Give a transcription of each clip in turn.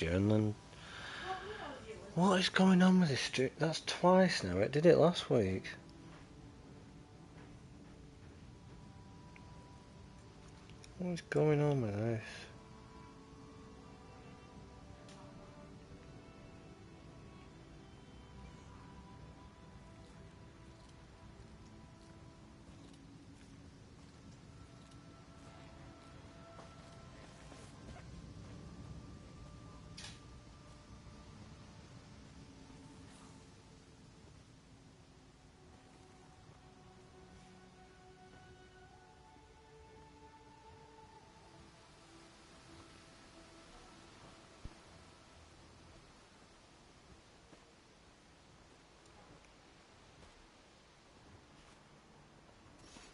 year, and then what is going on with this streak? That's twice now. It did it last week. What is going on with this?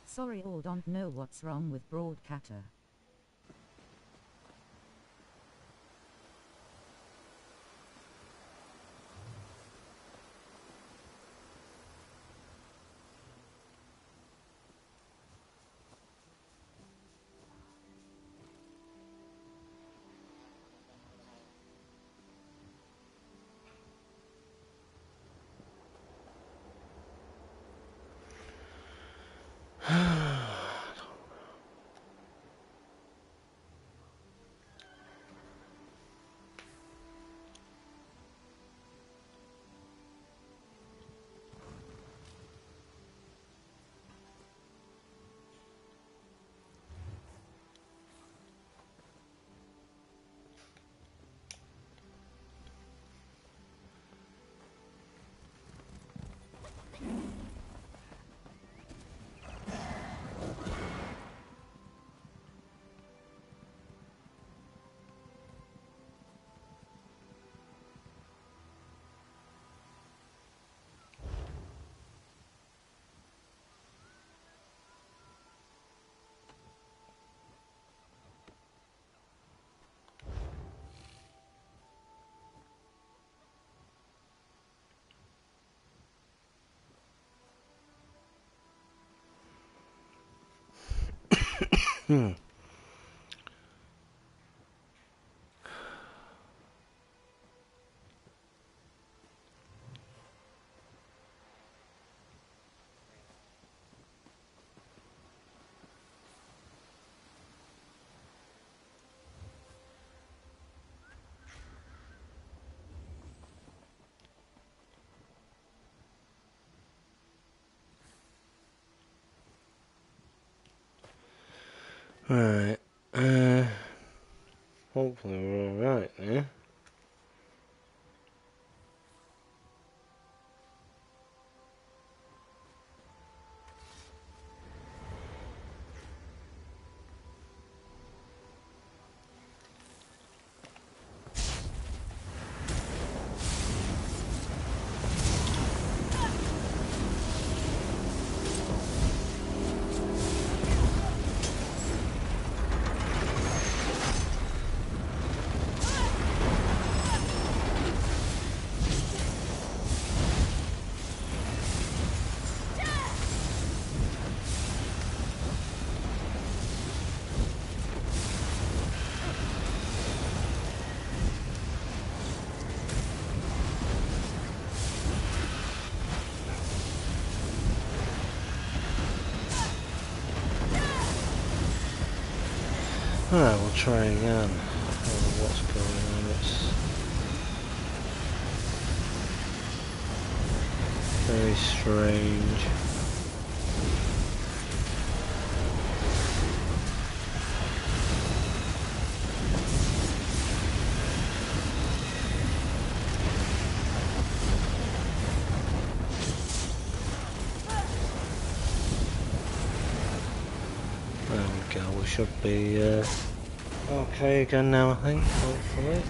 Sorry, all don't know what's wrong with Broadcaster. Right, hopefully we're alright there. Alright, we'll try again. I don't know what's going on. It's very strange. There we go, we should be okay again now, I think, hopefully.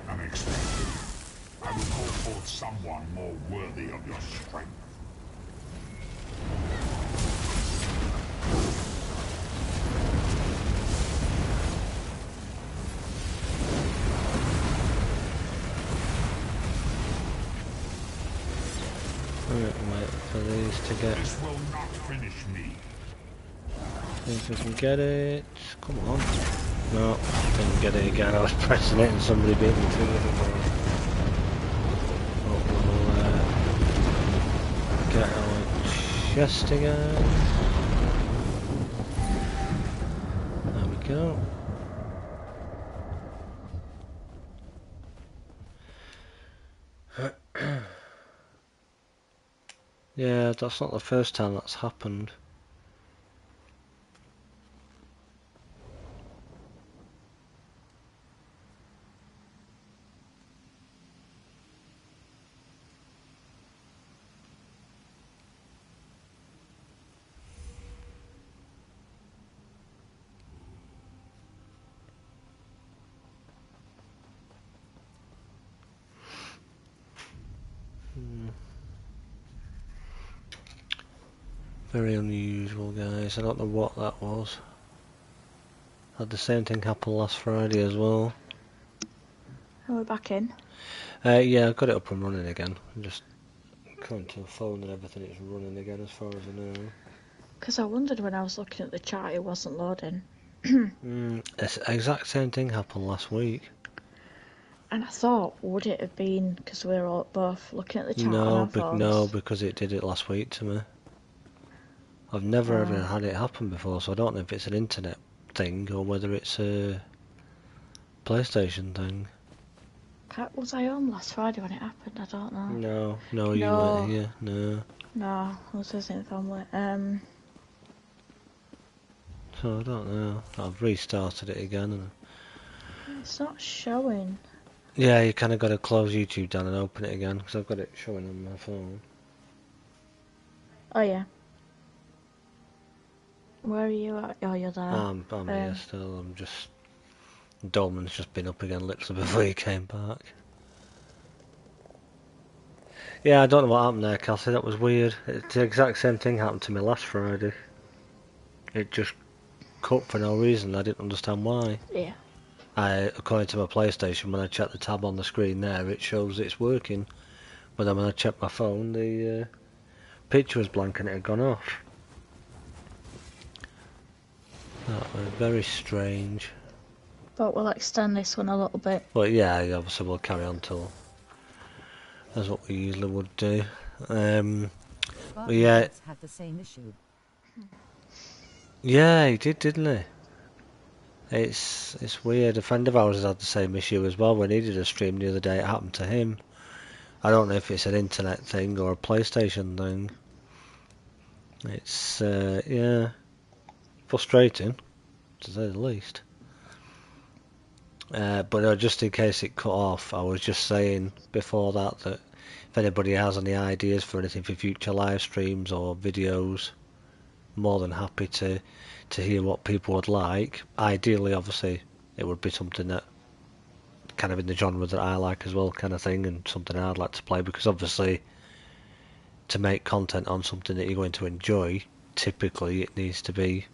Unexpected. I will call forth someone more worthy of your strength. Wait for these to get. This will not finish me. See if we can get it. Come on. No, didn't get it again. I was pressing it and somebody beat me to it. But we'll get our chest again. There we go. Yeah, that's not the first time that's happened. Very unusual, guys. I don't know what that was. Had the same thing happen last Friday as well. Are we back in? Yeah, I've got it up and running again. I'm just going to the phone and everything. It's running again as far as I know. Because I wondered when I was looking at the chat it wasn't loading. It's the exact same thing happened last week. And I thought, would it have been because we were all both looking at the chat on No, our phones? no, because it did it last week to me. I've never ever had it happen before, so I don't know if it's an internet thing or whether it's a PlayStation thing. Was I on last Friday when it happened? I don't know. No, you weren't here. No. No, I was visiting family. So I don't know. I've restarted it again. And It's not showing. yeah, you kind of got to close YouTube down and open it again because I've got it showing on my phone. Oh yeah. Where are you at? Oh, you're there. I'm here still. I'm just. Dolman's just been up again literally before he came back. Yeah, I don't know what happened there, Cassie. That was weird. It's the exact same thing happened to me last Friday. It just cut for no reason. I didn't understand why. Yeah. According to my PlayStation, when I check the tab on the screen there, it shows it's working. But then when I check my phone, the picture was blank and it had gone off. That was very strange. But we'll extend this one a little bit. But yeah, obviously we'll carry on till that's what we usually would do. But yeah, had the same issue. Yeah, he did, didn't he? It's weird. A friend of ours has had the same issue as well. When he did a stream the other day, it happened to him. I don't know if it's an internet thing or a PlayStation thing. It's yeah, frustrating to say the least. But just in case it cut off, I was just saying before that if anybody has any ideas for anything for future live streams or videos, more than happy to hear what people would like. Ideally, obviously, it would be something that kind of in the genre that I like as well, kind of thing, and something I'd like to play, because obviously to make content on something that you're going to enjoy, typically it needs to be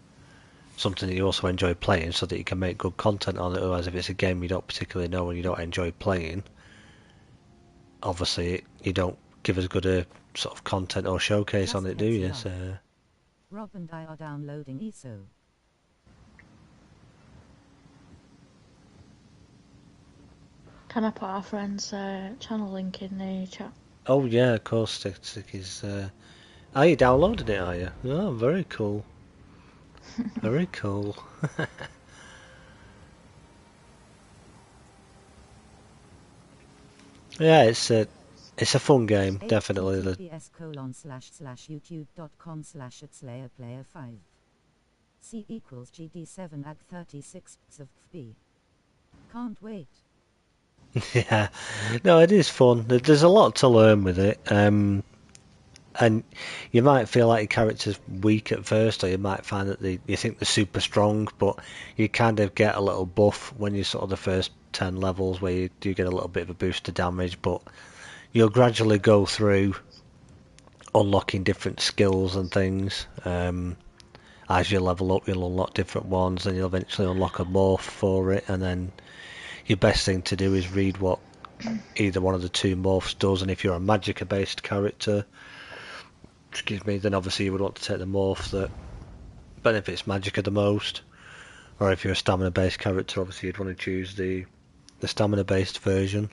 something that you also enjoy playing so that you can make good content on it. Otherwise, if it's a game you don't particularly know and you don't enjoy playing, obviously you don't give as good a sort of content or showcase on it, do you? So Rob and I are downloading ESO. Can I put our friend's channel link in the chat? oh yeah, of course, Stick is. Are you downloading it? Are you? Oh, very cool. Very cool. Yeah, it's a fun game, definitely. https://youtube.com/slayer5. C equals GD7 ag 36 of B. Can't wait. Yeah, no, it is fun. There's a lot to learn with it, and you might feel like your character's weak at first, or you might find that you think they're super strong, but you kind of get a little buff when you sort of the first 10 levels where you do get a little bit of a boost to damage, but you'll gradually go through unlocking different skills and things. As you level up, you'll unlock different ones, and you'll eventually unlock a morph for it, and then your best thing to do is read what either one of the two morphs does, and if you're a magicka based character, excuse me, then obviously you would want to take the morph that benefits Magicka the most. Or if you're a stamina based character, obviously you'd want to choose the stamina based version.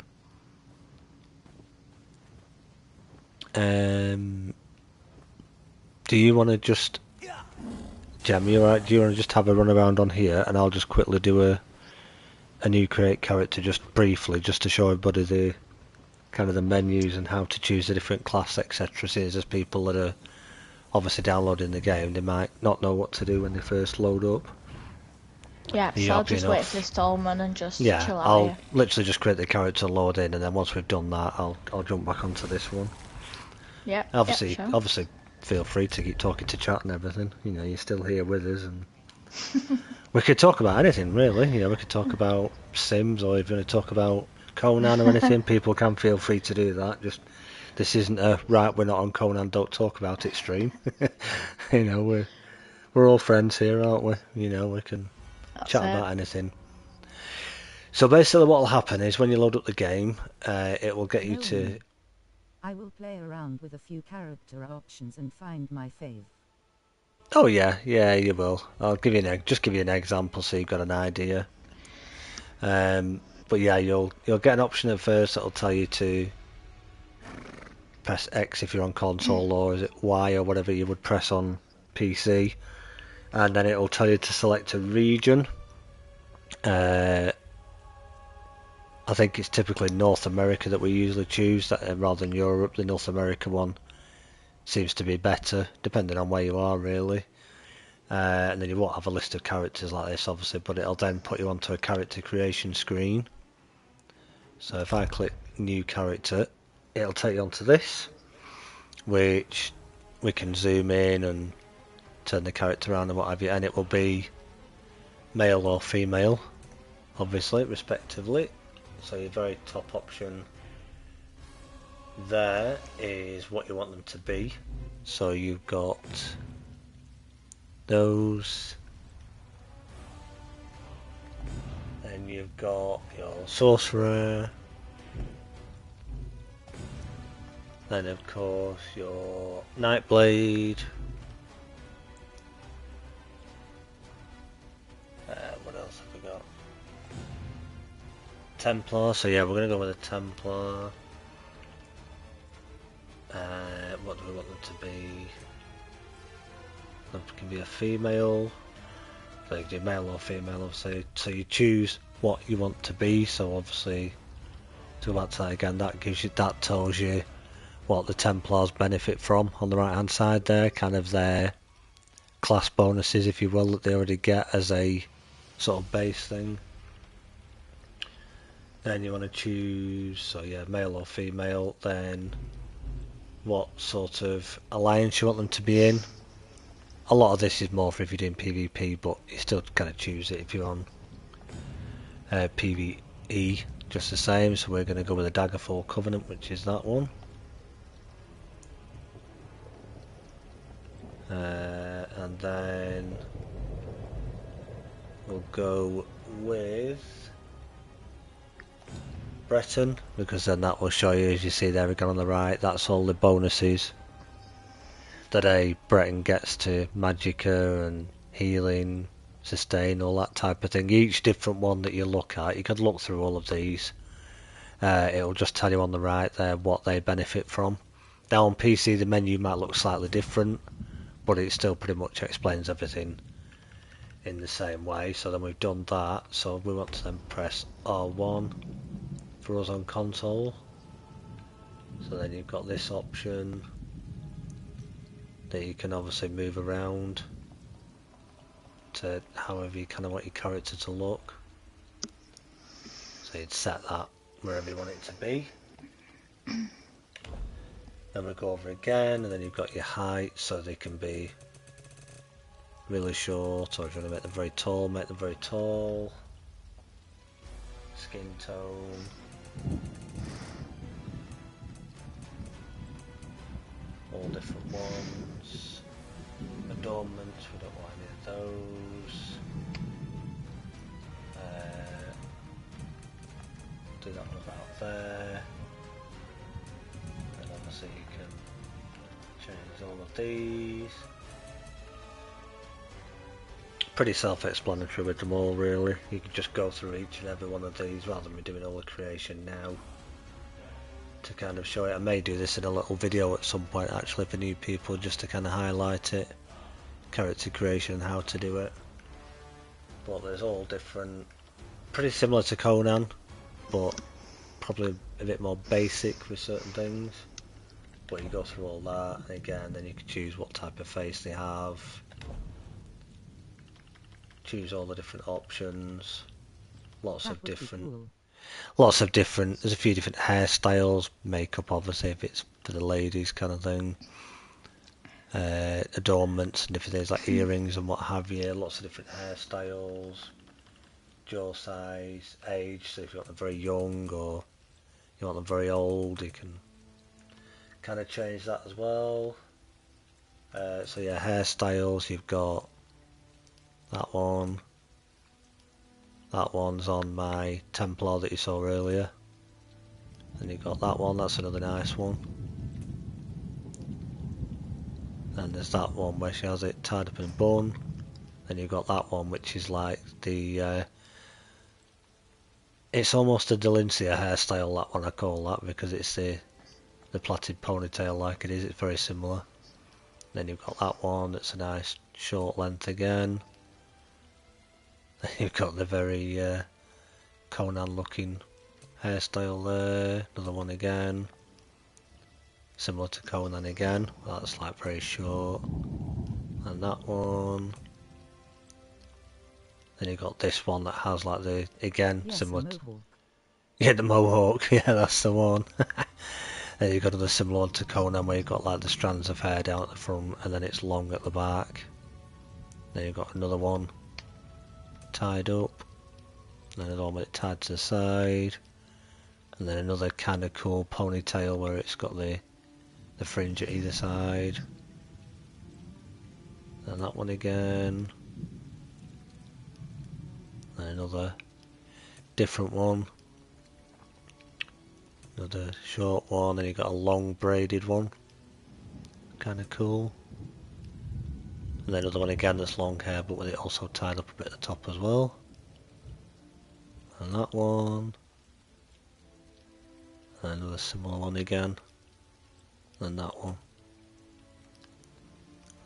Do you want to just, Gem, you alright? Do you want to just have a run around on here, and I'll just quickly do a new create character just briefly, just to show everybody the kind of the menus and how to choose the different class, etc. Since there's people that are obviously downloading the game, they might not know what to do when they first load up. Yeah, Are you so I'll happy just enough? wait for this Stallman and just Yeah, chill out I'll here. literally just create the character, load in, and then once we've done that, I'll jump back onto this one. Yep, Obviously, sure. obviously, feel free to keep talking to chat and everything. You know, you're still here with us, and we could talk about anything really. You know, we could talk about Sims, or if you want to talk about Conan or anything, people can feel free to do that. Just this isn't a right. We're not on Conan. Don't talk about it stream. You know, we're all friends here, aren't we? You know, we can That's chat it. about anything. So basically, what will happen is when you load up the game, it will get you Hello, to. me. I will play around with a few character options and find my fave. Oh yeah, you will. I'll give you just give you an example so you've got an idea. But yeah, you'll get an option at first that'll tell you to press X if you're on console, or is it Y or whatever you would press on PC, and then it'll tell you to select a region. I think it's typically North America that we usually choose rather than Europe. The North America one seems to be better, depending on where you are, really. And then you won't have a list of characters like this, obviously, but it'll then put you onto a character creation screen. So if I click New Character, it'll take you onto this, which we can zoom in and turn the character around and what have you, and it will be male or female, obviously, respectively. So your very top option there is what you want them to be. So you've got those, then you've got your sorcerer, then of course your Nightblade, what else have we got? Templar, so yeah, we're going to go with a Templar. What do we want them to be? Them can be a female, so you can do male or female, obviously. So you choose what you want to be, so obviously, to go back to that again, that tells you what the Templars benefit from on the right hand side there, kind of their class bonuses, if you will, that they already get as a sort of base thing. Then you want to choose, so yeah, male or female, then what sort of alliance you want them to be in. A lot of this is more for if you're doing PvP, but you still kind of choose it if you're on PvE, just the same. So we're going to go with the Daggerfall Covenant, which is that one. And then we'll go with Breton, because then that will show you, as you see there again on the right, that's all the bonuses that a Breton gets to Magicka and healing, sustain, all that type of thing. Each different one that you look at, you could look through all of these. It'll just tell you on the right there what they benefit from. Now on PC the menu might look slightly different, but it still pretty much explains everything in the same way. So then we've done that, so we want to then press R1 for us on console. So then you've got this option that you can obviously move around to however you kind of want your character to look. So you'd set that wherever you want it to be. Then we go over again, and then you've got your height, so they can be really short, or if you want to make them very tall, make them very tall. Skin tone. All different ones. Adornments, we don't want any of those. Do that one about there. And obviously you can Change all of these. Pretty self-explanatory with them all, really. You can just go through each and every one of these rather than me doing all the creation now to kind of show it. I may do this in a little video at some point actually for new people, just to kind of highlight it, character creation and how to do it. But there's all different, pretty similar to Conan, but probably a bit more basic with certain things. But you go through all that, and again, then you can choose what type of face they have. Choose all the different options. Lots of different, there's a few different hairstyles, makeup obviously if it's for the ladies kind of thing. Adornments and different things like earrings and what have you. Lots of different hairstyles. Jaw size, age, so if you want them very young or you want them very old, you can kind of change that as well. So yeah, hairstyles, you've got that one. That one's on my Templar that you saw earlier. And you've got that one, that's another nice one. And there's that one where she has it tied up in a bun. Then you've got that one which is like the it's almost a Delincia hairstyle, that one I call that, because it's the plaited ponytail like it is, it's very similar. Then you've got that one that's a nice short length again. Then you've got the very Conan looking hairstyle there, another one again. Similar to Conan again, that's like very short. And that one. Then you've got this one that has like the, again, Yes, similar the to, mohawk. yeah, the mohawk, yeah, that's the one. Then you've got another similar one to Conan where you've got like the strands of hair down at the front and then it's long at the back. Then you've got another one tied up. Then another one with it tied to the side. And then another kind of cool ponytail where it's got the fringe at either side. And that one again. And another different one. Another short one, and you've got a long braided one. Kind of cool. And then another one again that's long hair, but with it also tied up a bit at the top as well. And that one. And another similar one again. And that one.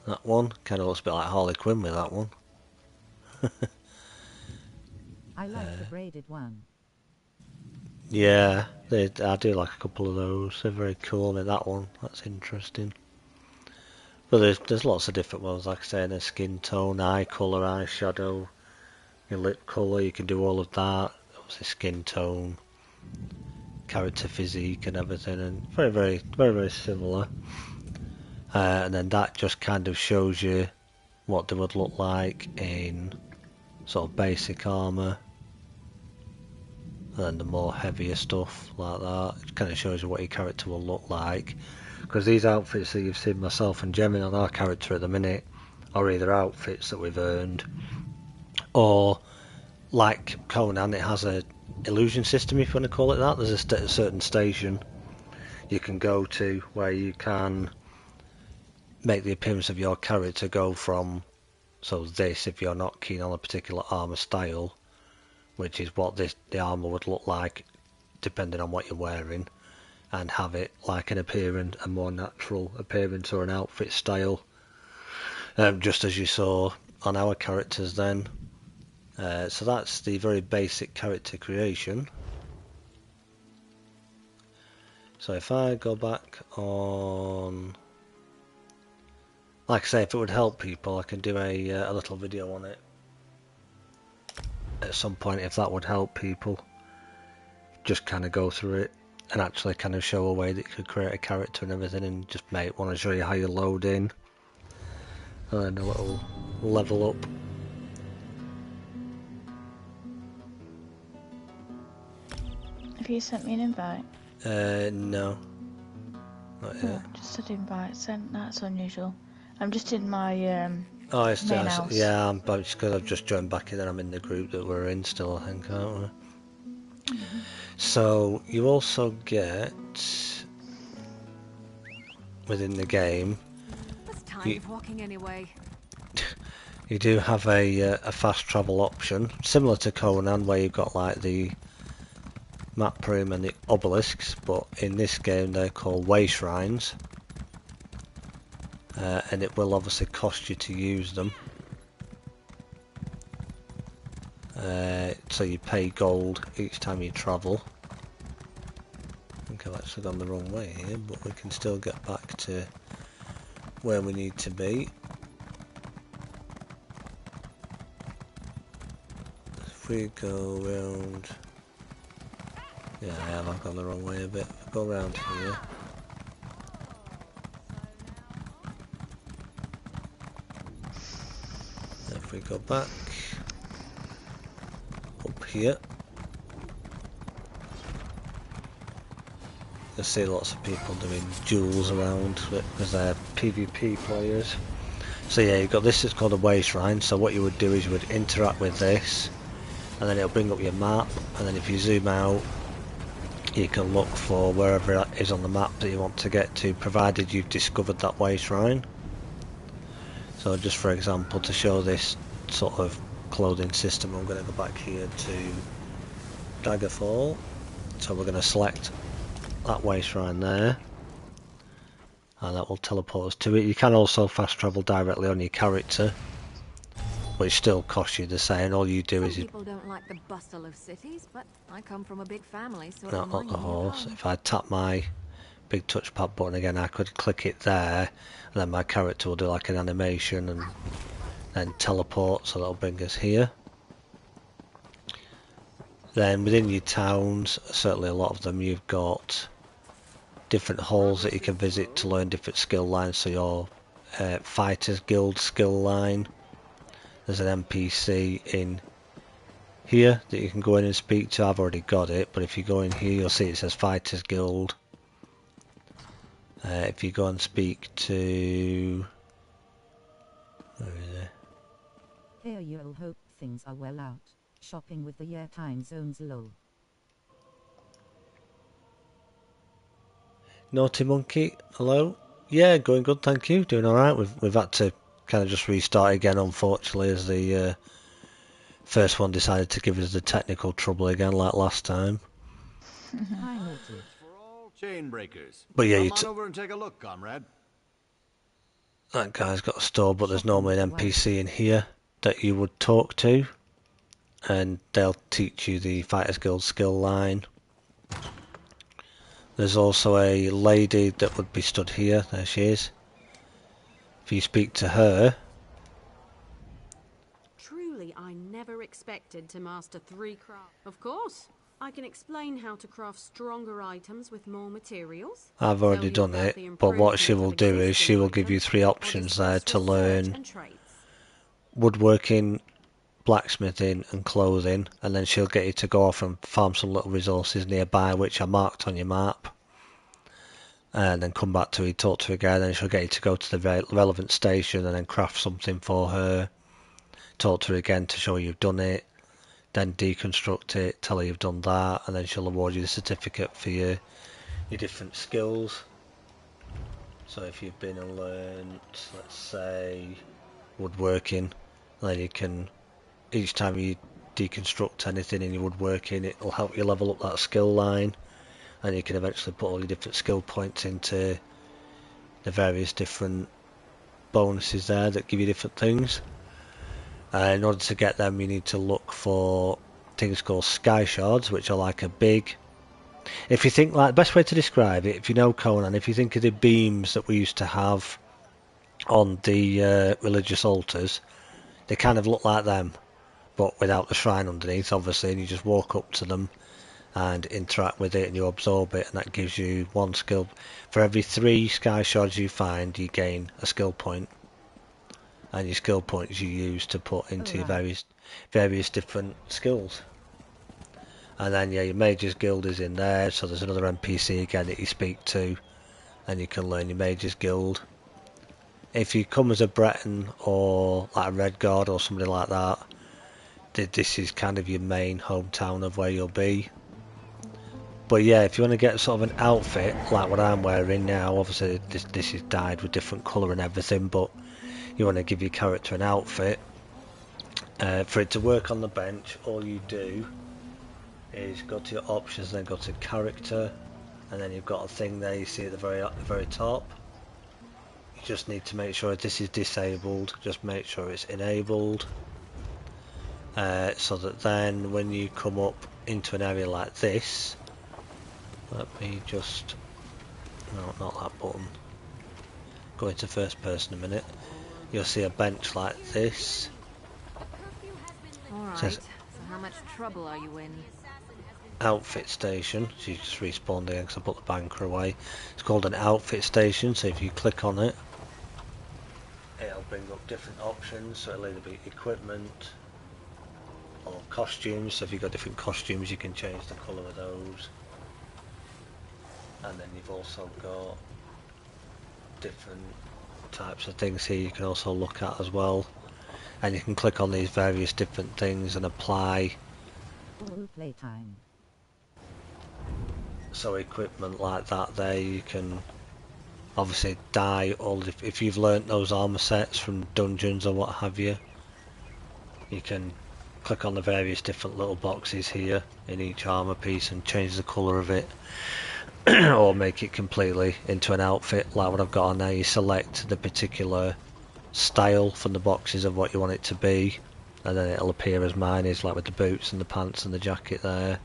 That one kind of looks a bit like Harley Quinn with that one. I like the braided one. Yeah, I do like a couple of those. They're very cool. And that one, that's interesting. But there's lots of different ones, like I say, in the skin tone, eye colour, eyeshadow, your lip colour, you can do all of that. Obviously skin tone, character physique and everything, and very similar. And then that just kind of shows you what they would look like in sort of basic armour. And then the more heavier stuff like that, it kind of shows you what your character will look like. Because these outfits that you've seen myself and Gemini on our character at the minute are either outfits that we've earned, or like Conan, it has a illusion system, if you want to call it that. There's a certain station you can go to where you can make the appearance of your character go from, so this, if you're not keen on a particular armour style, which is what the armour would look like depending on what you're wearing, and have it like an appearance, a more natural appearance or an outfit style, just as you saw on our characters then. So that's the very basic character creation. So if I go back on, like I say, if it would help people, I can do a little video on it at some point, if that would help people. Just kind of go through it and actually kind of show a way that you could create a character and everything, and just want to show you how you load in, and then a little level up. Have you sent me an invite? No, not yet. Just an invite sent. That's unusual. I'm just in my Oh, it's main house. yeah, but it's because I've just joined back in and I'm in the group that we're in still, I think, aren't we? So you also get within the game, kind of walking anyway. You do have a fast travel option, similar to Conan, where you've got like the map room and the obelisks, but in this game they're called way shrines, and it will obviously cost you to use them. So you pay gold each time you travel. I think I've actually gone the wrong way here, but we can still get back to where we need to be. If we go round... Yeah, I have, I've gone the wrong way a bit. Go round here. If we go back up here, you'll see lots of people doing duels around because they're PvP players. So yeah, you've got this, it's called a way shrine. So what you would do is you would interact with this, and then it'll bring up your map, and then if you zoom out, you can look for wherever it is on the map that you want to get to, provided you've discovered that way shrine. So just for example, to show this sort of clothing system, I'm going to go back here to Daggerfall. So we're going to select that way shrine there, and that will teleport us to it. You can also fast travel directly on your character, which still costs you the same. All you do Some is people don't like the bustle of cities, but I come from a big family, so it not reminds the me of horse. home. If I tap my big touchpad button again, I could click it there, and then my character will do like an animation and then teleport, so that'll bring us here. Then within your towns, certainly a lot of them, you've got different halls that you can visit to learn different skill lines. So your Fighters Guild skill line, there's an NPC in here that you can go in and speak to. I've already got it, but if you go in here, you'll see it says Fighters Guild. If you go and speak to... where is it? Here you'll hope things are well out. Shopping with the year time zones lol. Naughty Monkey, hello? Yeah, going good, thank you. Doing alright. We've had to kind of just restart again, unfortunately, as the first one decided to give us the technical trouble again, like last time. Hi Naughty. For all chain breakers. But yeah, Come on over and take a look, comrade. that guy's got a store, but there's Shopping normally an with the NPC in here that you would talk to, and they'll teach you the Fighters Guild skill line. There's also a lady that would be stood here. There she is. If you speak to her, Truly, I never expected to master 3 crafts. Of course, I can explain how to craft stronger items with more materials. I've tell already you done about it, the but what she will improvement do of is she existing will give you items, 3 or options there discuss to research learn and traits. woodworking, blacksmithing and clothing, and then she'll get you to go off and farm some little resources nearby which are marked on your map, and then come back to her, talk to her again, and she'll get you to go to the relevant station and then craft something for her, talk to her again to show you've done it, then deconstruct it, tell her you've done that, and then she'll award you the certificate for your different skills. So if you've been and learned, let's say, woodworking, then you can, each time you deconstruct anything in your woodworking, it'll help you level up that skill line, and you can eventually put all your different skill points into the various different bonuses there that give you different things. In order to get them, you need to look for things called sky shards, which are like a big... If you think, like, the best way to describe it, if you know Conan, if you think of the beams that we used to have on the religious altars, they kind of look like them, but without the shrine underneath, obviously, and you just walk up to them and interact with it and you absorb it, and that gives you 1 skill. For every 3 sky shards you find, you gain a skill point, and your skill points you use to put into your various different skills. And then yeah, your Mages Guild is in there, so there's another NPC again that you speak to, and you can learn your Mages Guild. If you come as a Breton or like a Red Guard or somebody like that, this is kind of your main hometown of where you'll be. But yeah, if you want to get sort of an outfit like what I'm wearing now, obviously this is dyed with different colour and everything, but you want to give your character an outfit. For it to work on the bench, all you do is go to your options, then go to character, and then you've got a thing there you see at the very top. You just need to make sure this is disabled, just make sure it's enabled, so that then when you come up into an area like this, let me just, no, not that button, go into first person a minute, you'll see a bench like this. Alright, Says so how much trouble are you in? outfit station, so you just respawned again because I put the banker away. It's called an outfit station, so if you click on it, it'll bring up different options, so it'll either be equipment or costumes, so if you've got different costumes you can change the colour of those. And then you've also got different types of things here you can also look at as well, and you can click on these various different things and apply. All playtime. So equipment like that there, you can obviously dye all, if you've learnt those armour sets from dungeons or what have you, you can click on the various different little boxes here in each armour piece and change the colour of it. Or make it completely into an outfit like what I've got on there. You select the particular style from the boxes of what you want it to be, and then it'll appear as mine is, like with the boots and the pants and the jacket there,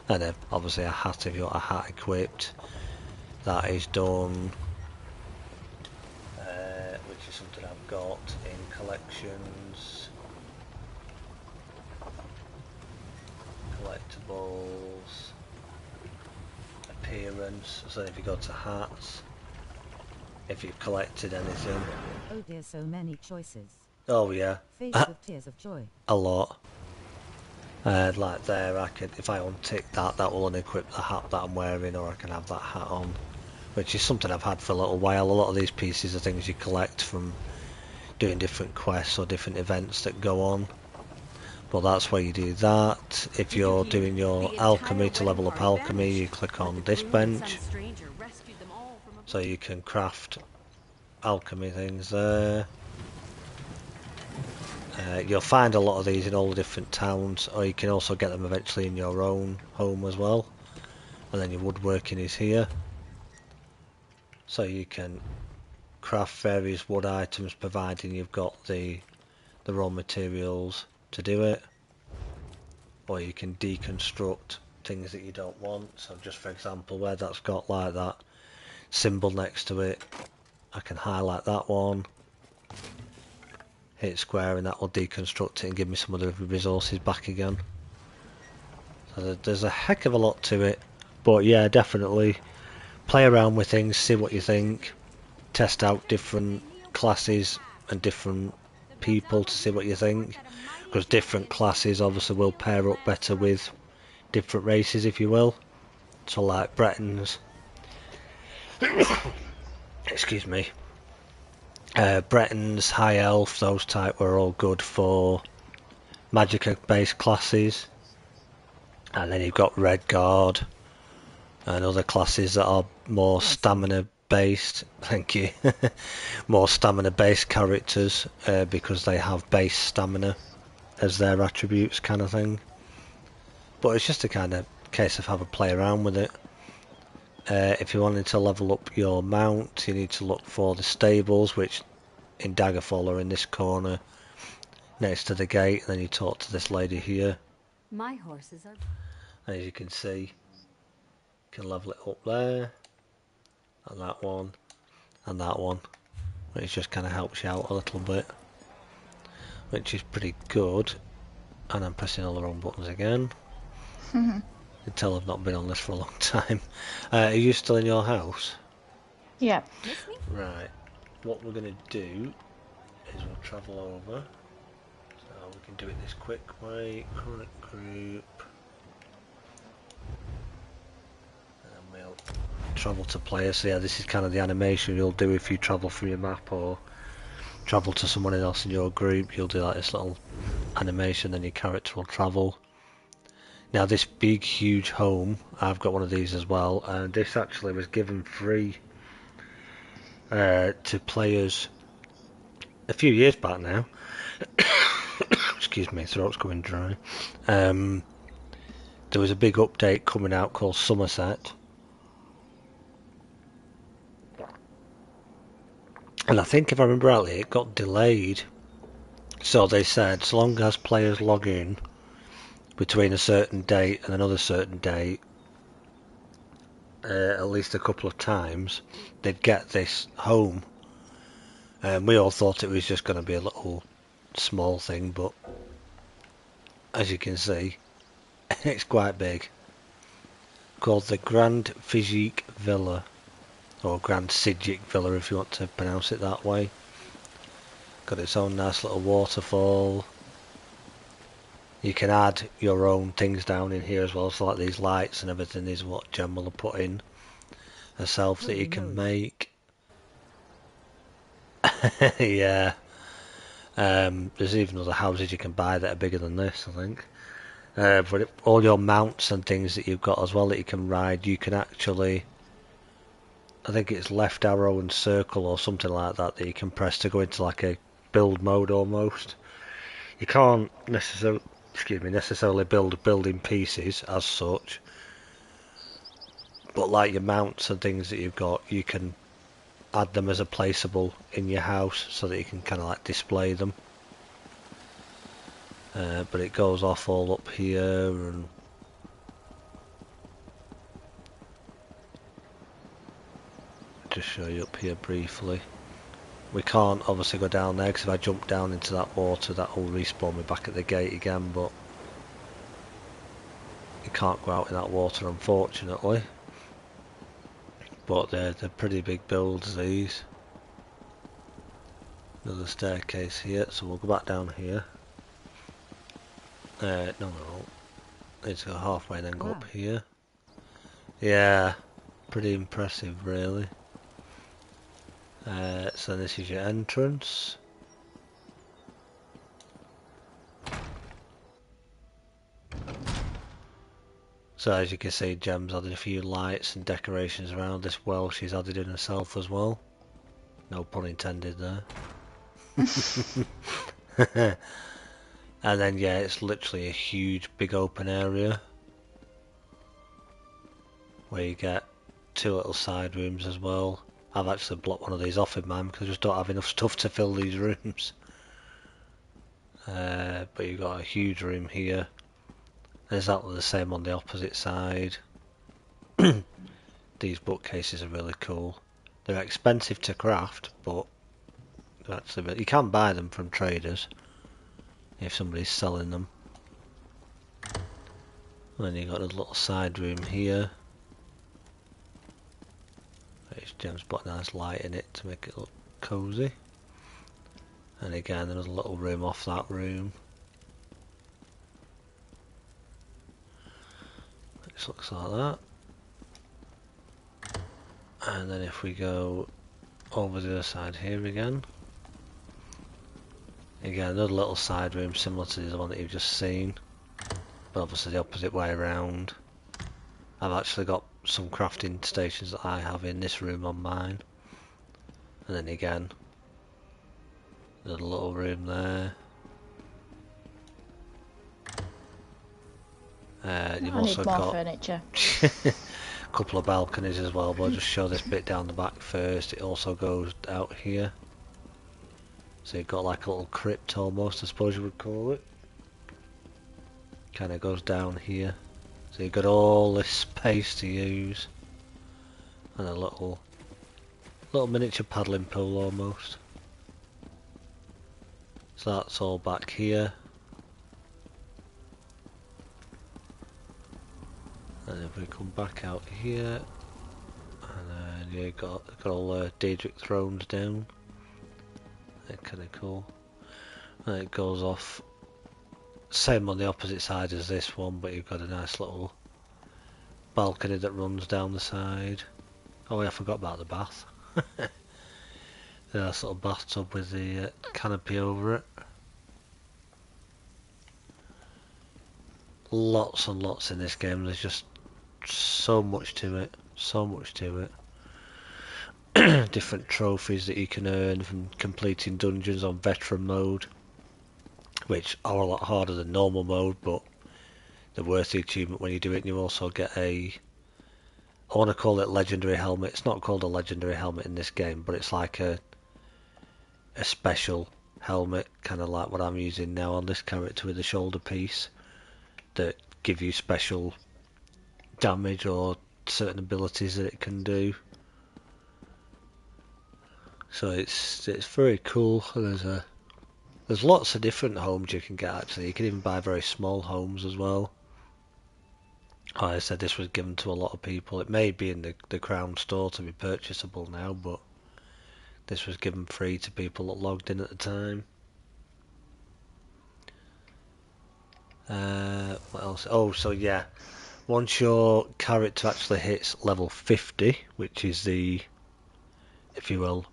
and then obviously a hat if you've got a hat equipped. That is done, which is something I've got in collections, collectibles, appearance, so if you go to hats, if you've collected anything. Oh dear, so many choices. Oh yeah, Face of tears of joy. a lot. Like there, I could, if I untick that, that will unequip the hat that I'm wearing, or I can have that hat on, which is something I've had for a little while. A lot of these pieces are things you collect from doing different quests or different events that go on. But that's where you do that. If you're doing your alchemy, to level up alchemy, you click on this bench, so you can craft alchemy things there. You'll find a lot of these in all the different towns, or you can also get them eventually in your own home as well. And then your woodworking is here, so you can craft various wood items providing you've got the raw materials to do it. Or you can deconstruct things that you don't want. So just for example, where that's got like that symbol next to it, I can highlight that one, hit square, and that will deconstruct it and give me some of the resources back again. So there's a heck of a lot to it, but yeah, definitely play around with things, see what you think, test out different classes and different people to see what you think, because different classes obviously will pair up better with different races, if you will. So like Bretons, excuse me, Bretons, High Elf, those type were all good for Magicka based classes. And then you've got Red Guard and other classes that are more stamina based, thank you, more stamina based characters, because they have base stamina as their attributes kind of thing. But it's just a kind of case of have a play around with it. If you wanted to level up your mount, you need to look for the stables, which in Daggerfall are in this corner next to the gate, and then you talk to this lady here, My horses are... and as you can see, you can level it up there, and that one, and that one, which just kind of helps you out a little bit, which is pretty good. And I'm pressing all the wrong buttons again. You can tell I've not been on this for a long time. Are you still in your house? Yeah. Right. What we're going to do is we'll travel over. So we can do it this quick way. Current group. And we'll travel to players. So yeah, this is kind of the animation you'll do if you travel through your map or travel to someone else in your group. You'll do like this little animation, then your character will travel. Now this big huge home, I've got one of these as well, and this actually was given free to players a few years back now. Excuse me, throat's going dry. There was a big update coming out called Somerset, and I think if I remember rightly it got delayed, so they said so long as players log in between a certain date and another certain date at least a couple of times, they'd get this home. And we all thought it was just going to be a little small thing, but as you can see it's quite big. Called the Grand Physique Villa, or Grand Sigic Villa if you want to pronounce it that way. Got its own nice little waterfall. You can add your own things down in here as well, so like these lights and everything is what Jem will have put in herself that you can make. Yeah. There's even other houses you can buy that are bigger than this, I think. But all your mounts and things that you've got as well that you can ride, you can actually, I think it's left arrow and circle or something like that that you can press to go into like a build mode almost. You can't necessarily build building pieces as such, but like your mounts and things that you've got, you can add them as a placeable in your house so that you can kind of like display them. But it goes off all up here, and just show you up here briefly. We can't obviously go down there because if I jump down into that water that will respawn me back at the gate again, but you can't go out in that water unfortunately. But they're pretty big builds these. Another staircase here, so we'll go back down here. No. Need to go halfway and then go up here. Yeah, pretty impressive really. So this is your entrance. So as you can see, Gem's added a few lights and decorations around this well. She's added in herself as well. No pun intended there. And then yeah, it's literally a huge big open area where you get two little side rooms as well. I've actually blocked one of these off in mine because I just don't have enough stuff to fill these rooms. But you've got a huge room here. Exactly the same on the opposite side. These bookcases are really cool. They're expensive to craft, but actually you can buy them from traders if somebody's selling them. And then you've got a little side room here. Gem's put a nice light in it to make it look cosy. And again, another little room off that room. It looks like that. And then if we go over the other side here again, another little side room similar to the one that you've just seen, but obviously the opposite way around. I've actually got some crafting stations that I have in this room on mine. And then again, another little room there. You've also got furniture. a couple of balconies as well, but I'll just show this bit down the back first. It also goes out here. So you've got like a little crypt almost, I suppose you would call it. Kind of goes down here. So you've got all this space to use. And a little miniature paddling pool almost. So that's all back here. And if we come back out here, and then you've got all Daedric thrones down. They're kind of cool. And it goes off, same on the opposite side as this one, but you've got a nice little balcony that runs down the side. Oh yeah, I forgot about the bath. The nice little bathtub with the canopy over it. lots and lots in this game. There's just so much to it. So much to it. Different trophies that you can earn from completing dungeons on veteran mode, which are a lot harder than normal mode, but they're worth the achievement when you do it. And you also get I want to call it legendary helmet. It's not called a legendary helmet in this game, but it's like a special helmet, kind of like what I'm using now on this character with the shoulder piece, that give you special damage or certain abilities that it can do. So it's very cool. There's lots of different homes you can get actually. You can even buy very small homes as well. Like I said, this was given to a lot of people. It may be in the Crown store to be purchasable now, but this was given free to people that logged in at the time. What else? Oh, so yeah, once your character actually hits level 50, which is the, if you will,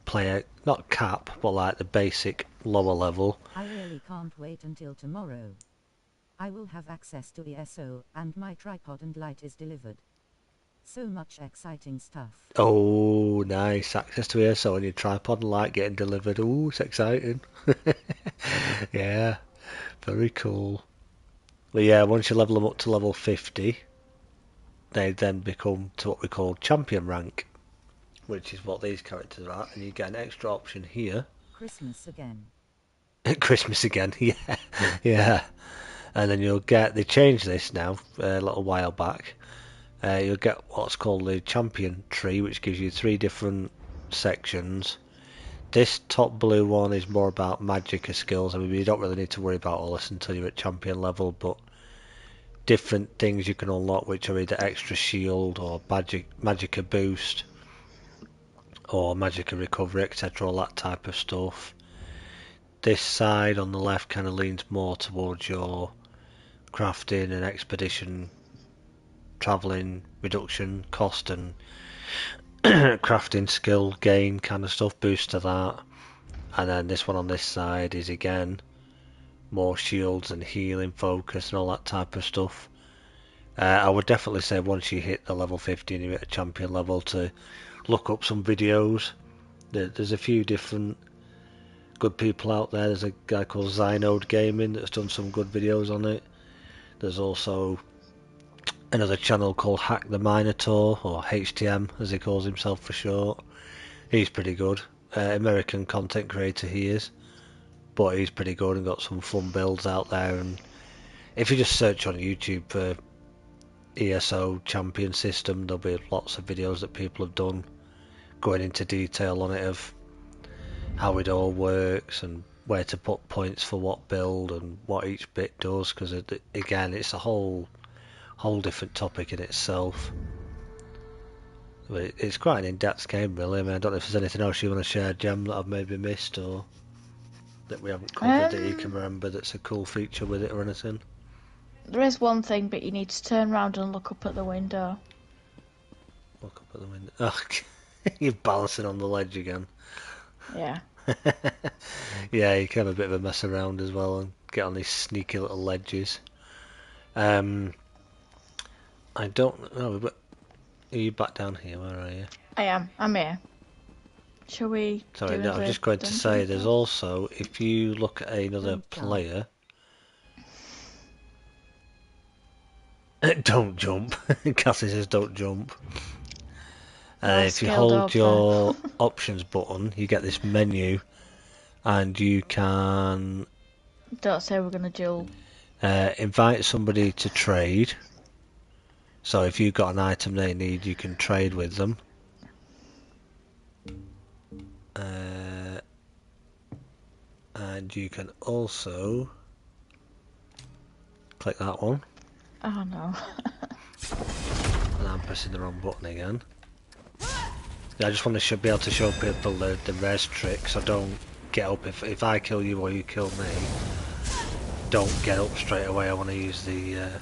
player, not cap, but like the basic lower level. I really can't wait until tomorrow. I will have access to ESO, and my tripod and light is delivered. So much exciting stuff. Oh, nice. Access to ESO and your tripod and light getting delivered. Oh, it's exciting. Yeah, very cool. But yeah, once you level them up to level 50, they then become to what we call champion rank, which is what these characters are at, and you get an extra option here. Christmas again. Christmas again, yeah, yeah. And then you'll get, they changed this now a little while back. You'll get what's called the champion tree, which gives you 3 different sections. This top blue one is more about magicka skills. I mean, you don't really need to worry about all this until you're at champion level, but different things you can unlock, which are either extra shield or magicka boost or magicka recovery, etc., all that type of stuff. This side on the left kind of leans more towards your crafting and expedition, travelling, reduction, cost and crafting skill gain kind of stuff, boost to that. And then this one on this side is again more shields and healing focus and all that type of stuff. I would definitely say once you hit the level 50 and you're at a champion level to look up some videos. There's a few different good people out there. There's a guy called Zynode Gaming that's done some good videos on it. There's also another channel called Hack the Minotaur, or HTM as he calls himself for short. He's pretty good. American content creator he is, but he's pretty good and got some fun builds out there. And if you just search on YouTube for ESO champion system, there'll be lots of videos that people have done going into detail on it, of how it all works and where to put points for what build and what each bit does, because again it's a whole different topic in itself. But it's quite an in-depth game really. I mean, I don't know if there's anything else you want to share, Gem, that I've maybe missed or that we haven't covered that you can remember that's a cool feature with it or anything. There is one thing, but you need to turn around and look up at the window. Look up at the window. Oh, you're balancing on the ledge again. Yeah. Yeah, you can have a bit of a mess around as well and get on these sneaky little ledges. I don't know, but are you back down here? Where are you? I am. I'm here. Shall we? Sorry, do no, I'm the just going to dungeon say there's first? also, if you look at another Don't jump. player. Don't jump. Cassie says don't jump. Well, If you scaled hold up your options button, you get this menu, and you can Don't say we're gonna duel. invite somebody to trade. So if you've got an item they need, you can trade with them. And you can also click that one. Oh no. And I'm pressing the wrong button again. I just want to be able to show people the res trick, so don't get up if I kill you or you kill me. Don't get up straight away. I want to use the there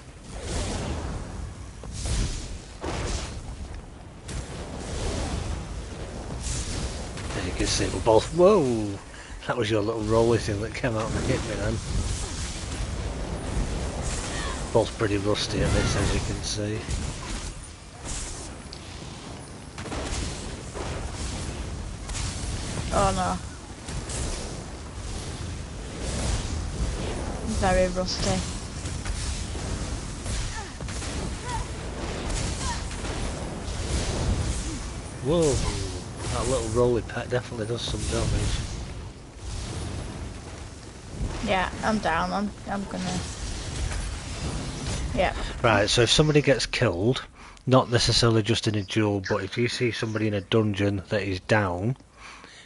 you can see we're both. Whoa! That was your little rolly thing that came out and hit me then. both pretty rusty at this, as you can see. Oh no. Very rusty. Whoa, that little rolly pet definitely does some damage. Yeah, I'm down. I'm gonna. Yeah. Right, so if somebody gets killed, not necessarily just in a duel, but if you see somebody in a dungeon that is down,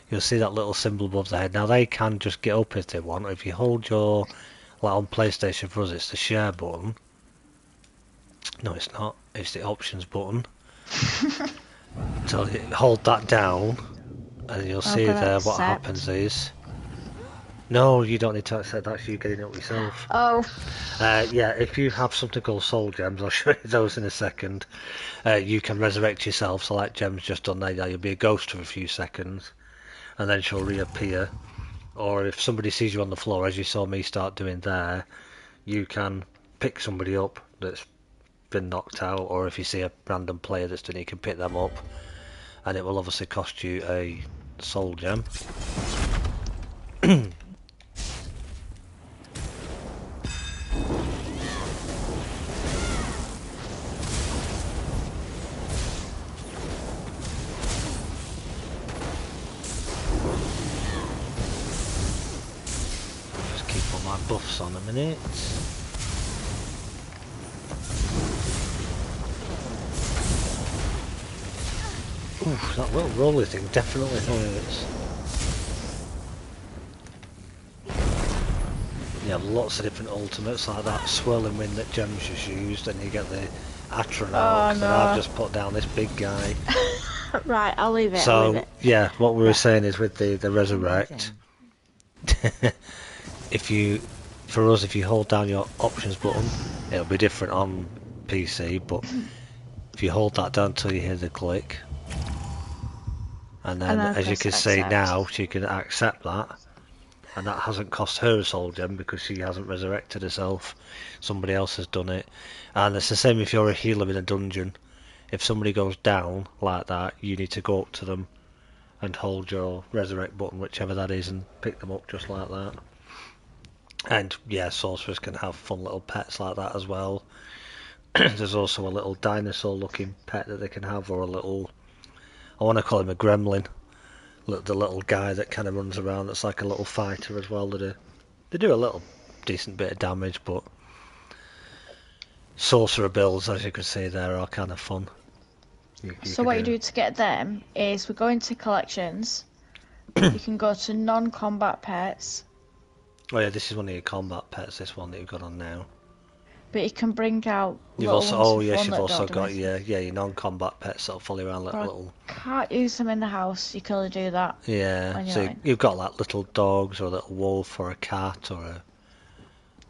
you'll see that little symbol above the head. Now they can just get up if they want. If you hold your, like on PlayStation for us, it's the share button. No, it's not. It's the options button. So hold that down, and you'll see there what happens is. No, you don't need to accept. That's you getting up yourself. Oh. Yeah, if you have something called soul gems, I'll show you those in a second. You can resurrect yourself. So like Gem's just done there, you'll be a ghost for a few seconds, and then she'll reappear. Or if somebody sees you on the floor, as you saw me start doing there, you can pick somebody up that's been knocked out, or if you see a random player that's done it, you can pick them up, and it will obviously cost you a soul gem. Just keep all my buffs on a minute. Oof, that little roller thing definitely hurts. You have lots of different ultimates like that swirling wind that Gem's just used, and you get the Atronach, and I've just put down this big guy. Right, I'll leave it. So yeah, what we were saying is with the resurrect, if you hold down your options button, it'll be different on PC, but if you hold that down till you hear the click, and then as you can see now, she can accept that, and that hasn't cost her a soul gem because she hasn't resurrected herself. Somebody else has done it, and it's the same if you're a healer in a dungeon. If somebody goes down like that, you need to go up to them and hold your resurrect button, whichever that is, and pick them up just like that. And yeah, sorcerers can have fun little pets like that as well. There's also a little dinosaur looking pet that they can have, or a little, I want to call him a gremlin, the little guy that kind of runs around that's like a little fighter as well. They do a little decent bit of damage, but sorcerer builds, as you can see there, are kind of fun. So what you do to get them is we go into collections. You can go to non-combat pets. Oh yeah, this is one of your combat pets, this one that you've got on now. But you can bring out You've little also, ones oh for yes, fun you've that also don't got do your non-combat pets that'll follow around like But little. Can't use them in the house. You can only do that. Yeah, so you've got like little dogs, or a little wolf, or a cat, or a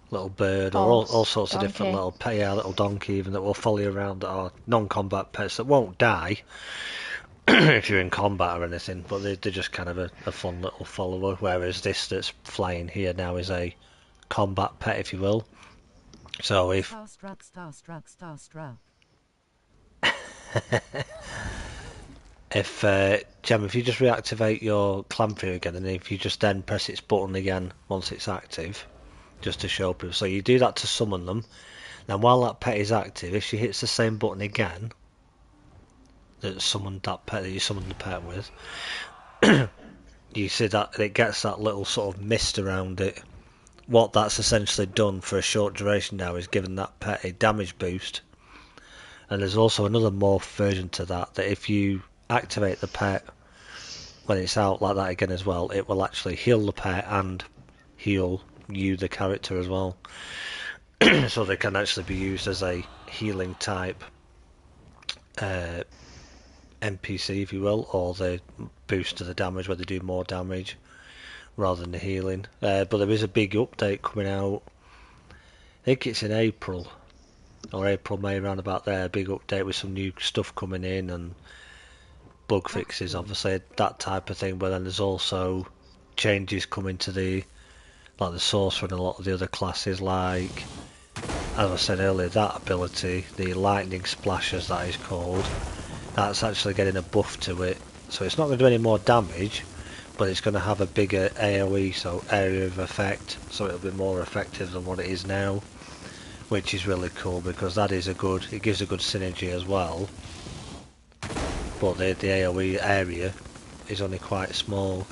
little bird, or all sorts of different little pet, little donkey even, that will follow you around, that are non-combat pets that won't die if you're in combat or anything, but they're just kind of a fun little follower. Whereas this that's flying here now is a combat pet, if you will. So if if Gem, if you just reactivate your Clamphia again, and if you just then press its button again once it's active, just to show people. So you do that to summon them. Now while that pet is active, if she hits the same button again that summoned that pet that you summoned the pet with, you see that it gets that little sort of mist around it. What that's essentially done for a short duration now is given that pet a damage boost. And there's also another morph version to that, that if you activate the pet when it's out like that again as well, it will actually heal the pet and heal you, the character, as well. So they can actually be used as a healing type NPC, if you will, or they boost to the damage where they do more damage rather than the healing. But there is a big update coming out. I think it's in April, or April, May, around about there. A big update with some new stuff coming in and bug fixes, obviously, that type of thing. But then there's also changes coming to the sorcerer and a lot of the other classes, like as I said earlier, that ability, the lightning splash as that is called, that's actually getting a buff to it. So it's not going to do any more damage, but it's going to have a bigger AoE, so area of effect, so it'll be more effective than what it is now, which is really cool because that is it gives a good synergy as well. But the AoE area is only quite small.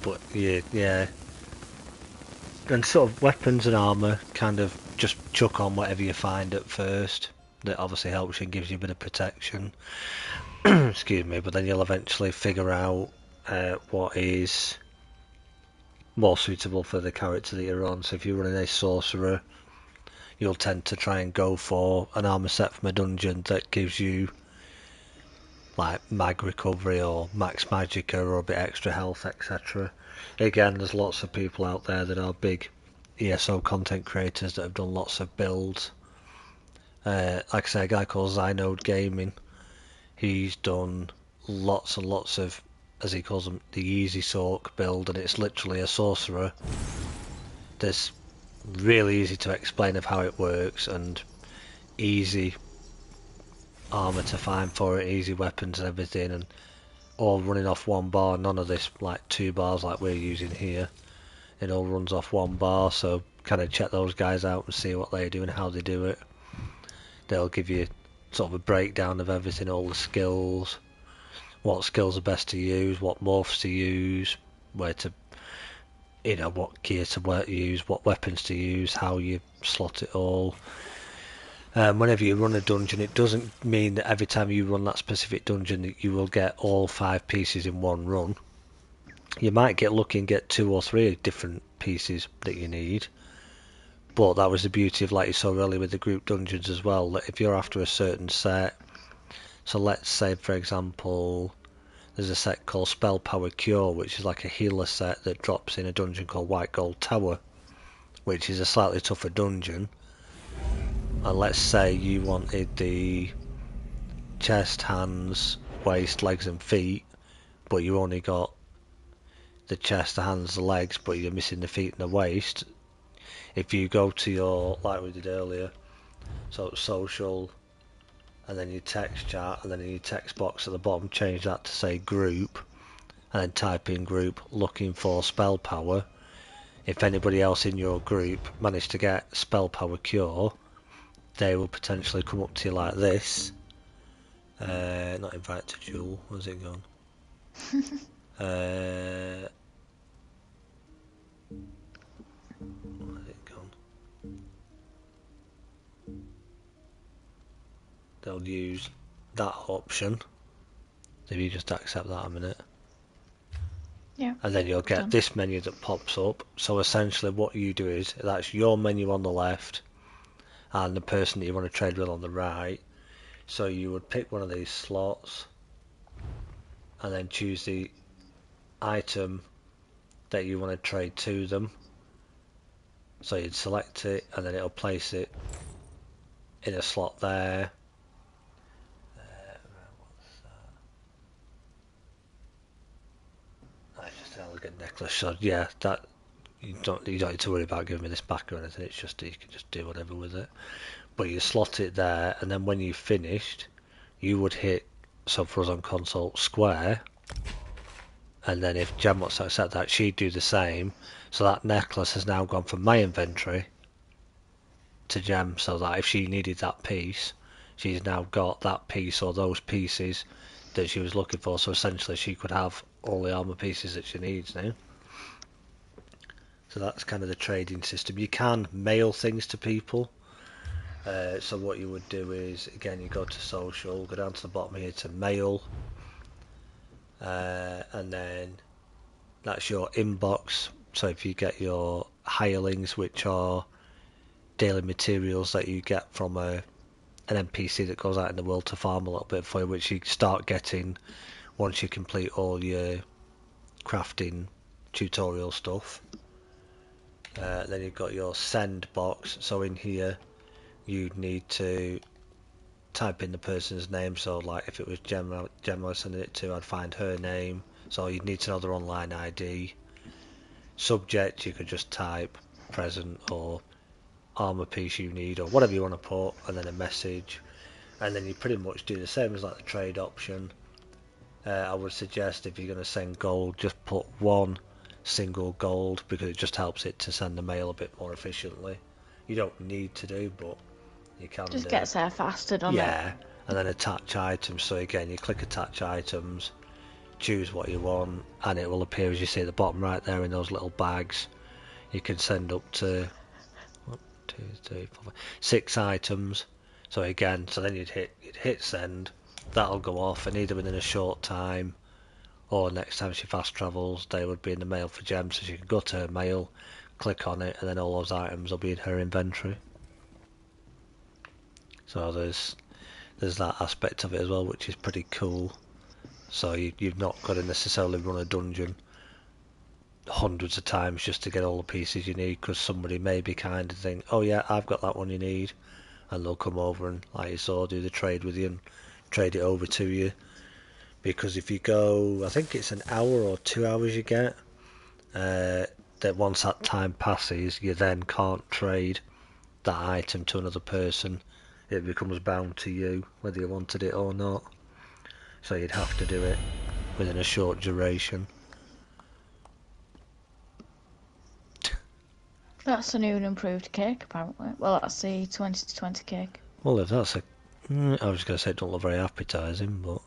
But yeah. And sort of weapons and armour, kind of just chuck on whatever you find at first. That obviously helps you and gives you a bit of protection. Excuse me, but then you'll eventually figure out what is more suitable for the character that you're on. So if you're running a sorcerer, you'll tend to try and go for an armour set from a dungeon that gives you like mag recovery or max magicka or a bit extra health, etc. Again, there's lots of people out there that are big ESO content creators that have done lots of builds. Like I say, a guy called Zynode Gaming, he's done lots and lots of, as he calls them, the easy sork build, and it's literally a sorcerer that's really easy to explain of how it works and easy armour to find for it, easy weapons and everything, and all running off one bar, none of this like 2 bars like we're using here. It all runs off 1 bar, so kind of check those guys out and see what they do and how they do it. They'll give you sort of a breakdown of everything, all the skills, what skills are best to use, what morphs to use, where to, what gear to use, what weapons to use, how you slot it all. Whenever you run a dungeon, it doesn't mean that every time you run that specific dungeon that you will get all 5 pieces in one run. You might get lucky and get 2 or 3 different pieces that you need, but that was the beauty of, like you saw earlier with the group dungeons as well, that if you're after a certain set, so let's say for example there's a set called Spell Power Cure, which is like a healer set that drops in a dungeon called White Gold Tower, which is a slightly tougher dungeon. And let's say you wanted the chest, hands, waist, legs and feet, but you only got the chest, the hands, the legs, but you're missing the feet and the waist. If you go to your, like we did earlier, so social, and then your text chat, and then in your text box at the bottom change that to say group, and then type in group looking for spell power. If anybody else in your group managed to get spell power cure, they will potentially come up to you like this. Not invite to duel, where's it gone? Where's it gone? They'll use that option. If you just accept that a minute. Yeah. And then you'll get this menu that pops up. So essentially what you do is, that's your menu on the left and the person that you want to trade with on the right. So you would pick one of these slots and then choose the item that you want to trade to them. So you'd select it and then it'll place it in a slot there. That's just an elegant necklace. So yeah, that you don't need to worry about giving me this back or anything. It's just you can just do whatever with it. But you slot it there, and then when you've finished, you would hit, so for us on console, square, and then if Jem wants to accept that, she'd do the same. So that necklace has now gone from my inventory to Jem, so that if she needed that piece, she's now got that piece or those pieces that she was looking for. So essentially she could have all the armor pieces that she needs now. So that's kind of the trading system. You can mail things to people. So what you would do is, again, you go to social, go down to the bottom here to mail, and then that's your inbox. So if you get your hirelings, which are daily materials that you get from an NPC that goes out in the world to farm a little bit for you, which you start getting once you complete all your crafting tutorial stuff. Then you've got your send box, so in here you'd need to type in the person's name, so like if it was Gemma I was sending it to, I'd find her name, so you'd need to know their online ID. Subject, you could just type present or armor piece you need or whatever you want to put, and then a message, and then you pretty much do the same as like the trade option. I would suggest if you're going to send gold, just put one single gold, because it just helps it to send the mail a bit more efficiently. You don't need to do, but you can. Just gets there faster, doesn't it? Yeah, and then attach items. So again, you click attach items, choose what you want, and it will appear, as you see at the bottom right there, in those little bags. You can send up to 1, 2, 3, 4, 5, 6 items. So again, so then you'd hit send. That'll go off, and either within a short time or next time she fast travels, they would be in the mail for Gem. So she can go to her mail, click on it, and then all those items will be in her inventory. So there's that aspect of it as well, which is pretty cool. So you've not got to necessarily run a dungeon hundreds of times just to get all the pieces you need, because somebody may be kind of think, oh yeah, I've got that one you need, and they'll come over and, like you saw, do the trade with you and trade it over to you. Because if you go, I think it's an hour or 2 hours you get, that once that time passes, you then can't trade that item to another person. It becomes bound to you, whether you wanted it or not. So you'd have to do it within a short duration. That's a new and improved cake, apparently. Well, that's the 2020 cake. Well, if that's a... I was going to say it don't look very appetising, but...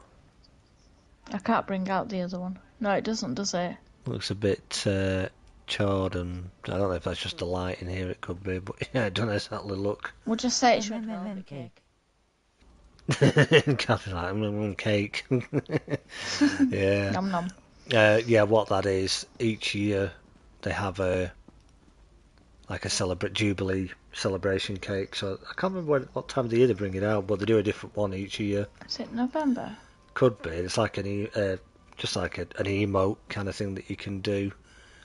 I can't bring out the other one. No, it doesn't, does it? Looks a bit charred, and I don't know if that's just the light in here, it could be, but yeah, it doesn't exactly look... We'll just say it's red velvet cake. Cathy's like, cake. Yeah. Nom nom. Yeah, what that is, each year they have a Jubilee celebration cake. So I can't remember what time of the year they bring it out, but they do a different one each year. Is it November? Could be. It's like just like an emote kind of thing that you can do.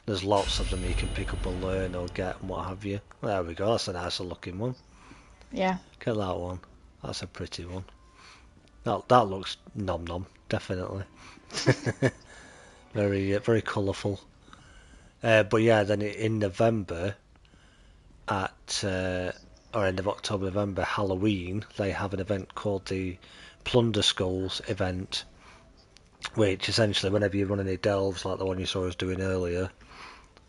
There's lots of them you can pick up and learn or get and what have you. There we go. That's a nicer looking one. Yeah. Get that one. That's a pretty one. That looks nom nom, definitely. Very colourful. But yeah, then in November, or end of October, November, Halloween, they have an event called the Plunder Skulls event, which essentially, whenever you run any delves like the one you saw us doing earlier,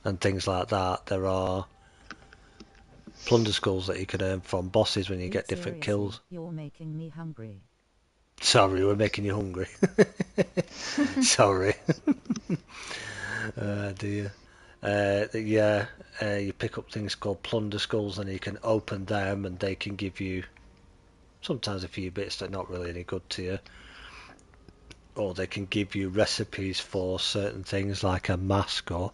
and things like that, there are Plunder Skulls that you can earn from bosses when you get different kills. You're making me hungry. Sorry, we're making you hungry. Sorry. Dear. You pick up things called Plunder Skulls, and you can open them, and they can give you sometimes a few bits that are not really any good to you. Or they can give you recipes for certain things, like a mask, or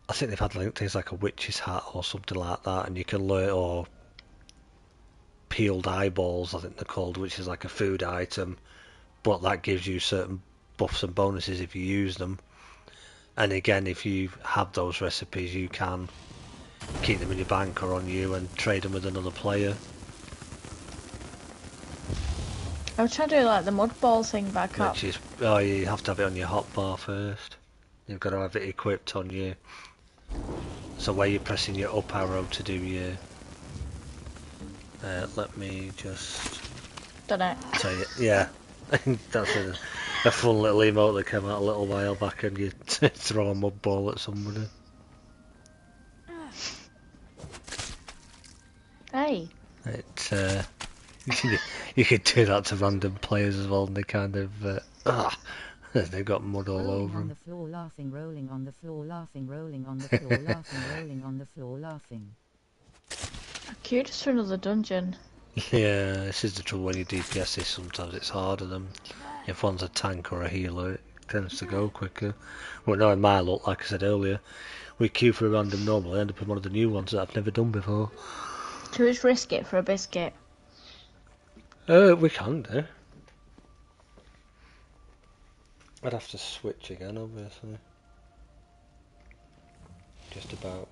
I think they've had things like a witch's hat or something like that, and you can learn, or peeled eyeballs, I think they're called, which is like a food item, but that gives you certain buffs and bonuses if you use them. And again, if you have those recipes, you can keep them in your bank or on you and trade them with another player. I was trying to do like the mud ball thing back up. Which is, oh, you have to have it on your hotbar first. You've got to have it equipped on you. So where you're pressing your up arrow to do your... let me just... Done it. Tell you, yeah. That's a fun little emote that came out a little while back, and you throw a mud ball at somebody. Hey. You could do that to random players as well, and they kind of they've got mud all Rolling over on them. the floor, laughing, rolling on the floor, laughing, rolling on the floor, laughing, rolling on the floor, laughing. Curious for another dungeon. Yeah, this is the trouble when you DPS this. Sometimes it's harder than if one's a tank or a healer. It tends to go quicker. Well, no, in my luck, like I said earlier, we queue for a random normal. I end up in one of the new ones that I've never done before. Should we just risk it for a biscuit? We can do. I'd have to switch again, obviously. Just about.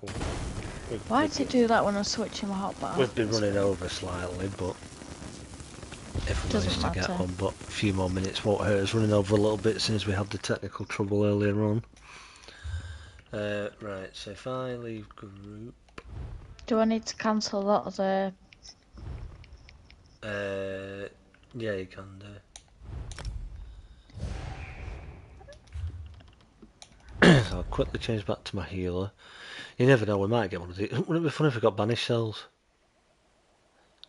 Why did it do that when I was switching my hotbar? We've been running over slightly, but if we manage to get on, but a few more minutes won't hurt us. Running over a little bit since we had the technical trouble earlier on. Right, so if I leave group... Do I need to cancel a lot of the... yeah, you can do. So I'll quickly change back to my healer. You never know, we might get one of these. Wouldn't it be funny if we got banished cells?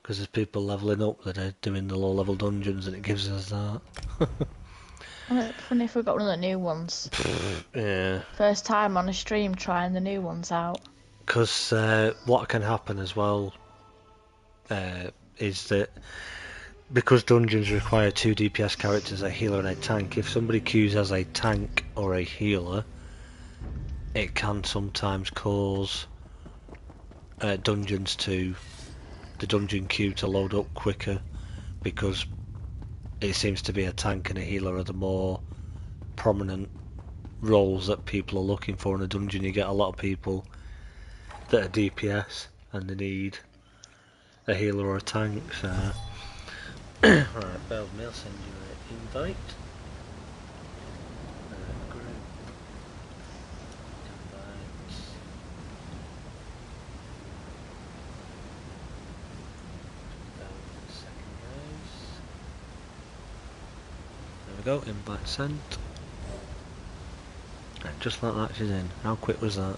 Because there's people levelling up that are doing the low level dungeons and it gives us that. Wouldn't it be funny if we got one of the new ones? Yeah. First time on a stream trying the new ones out. Because what can happen as well is that because dungeons require 2 DPS characters, a healer and a tank, if somebody queues as a tank or a healer, it can sometimes cause dungeons to the dungeon queue to load up quicker, because it seems to be a tank and a healer are the more prominent roles that people are looking for in a dungeon. You get a lot of people that are DPS and they need a healer or a tank, so... Right, bear with me, I'll send you an invite. Group. Invites. Bear with me a second, guys. There we go, invite sent. And just like that, she's in. How quick was that?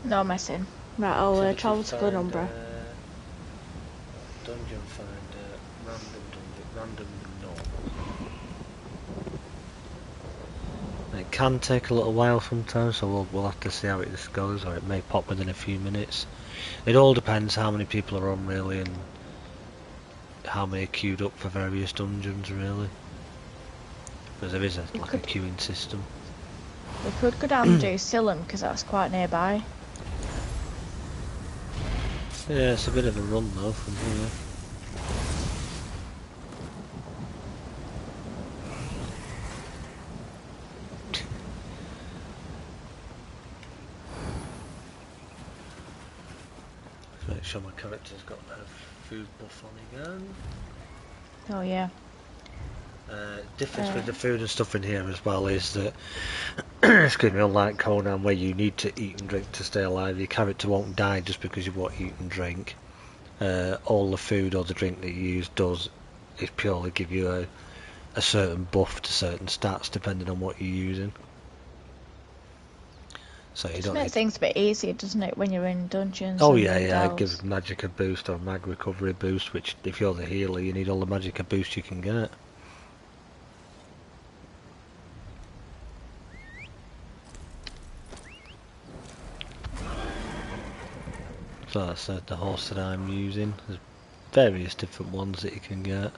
No messing. Right, I'll travel to Glenumbra. Dungeon finder, random normal. It can take a little while sometimes, so we'll have to see how it goes, or it may pop within a few minutes. It all depends how many people are on, really, and how many are queued up for various dungeons, really. Because there is a queuing system. We could go down and do Silham, because that's quite nearby. Yeah, it's a bit of a run though from here. Let's make sure my character's got a food buff on again. Oh yeah. Difference with the food and stuff in here as well is that, excuse me, unlike Conan where you need to eat and drink to stay alive, your character won't die just because you won't eat and drink. All the food or the drink that you use does is purely give you a certain buff to certain stats depending on what you're using. So you don't makes things a bit easier, doesn't it, when you're in dungeons? Oh yeah, it gives magic a boost or mag recovery boost, which if you're the healer you need all the magic a boost you can get. So that's the horse that I'm using. There's various different ones that you can get.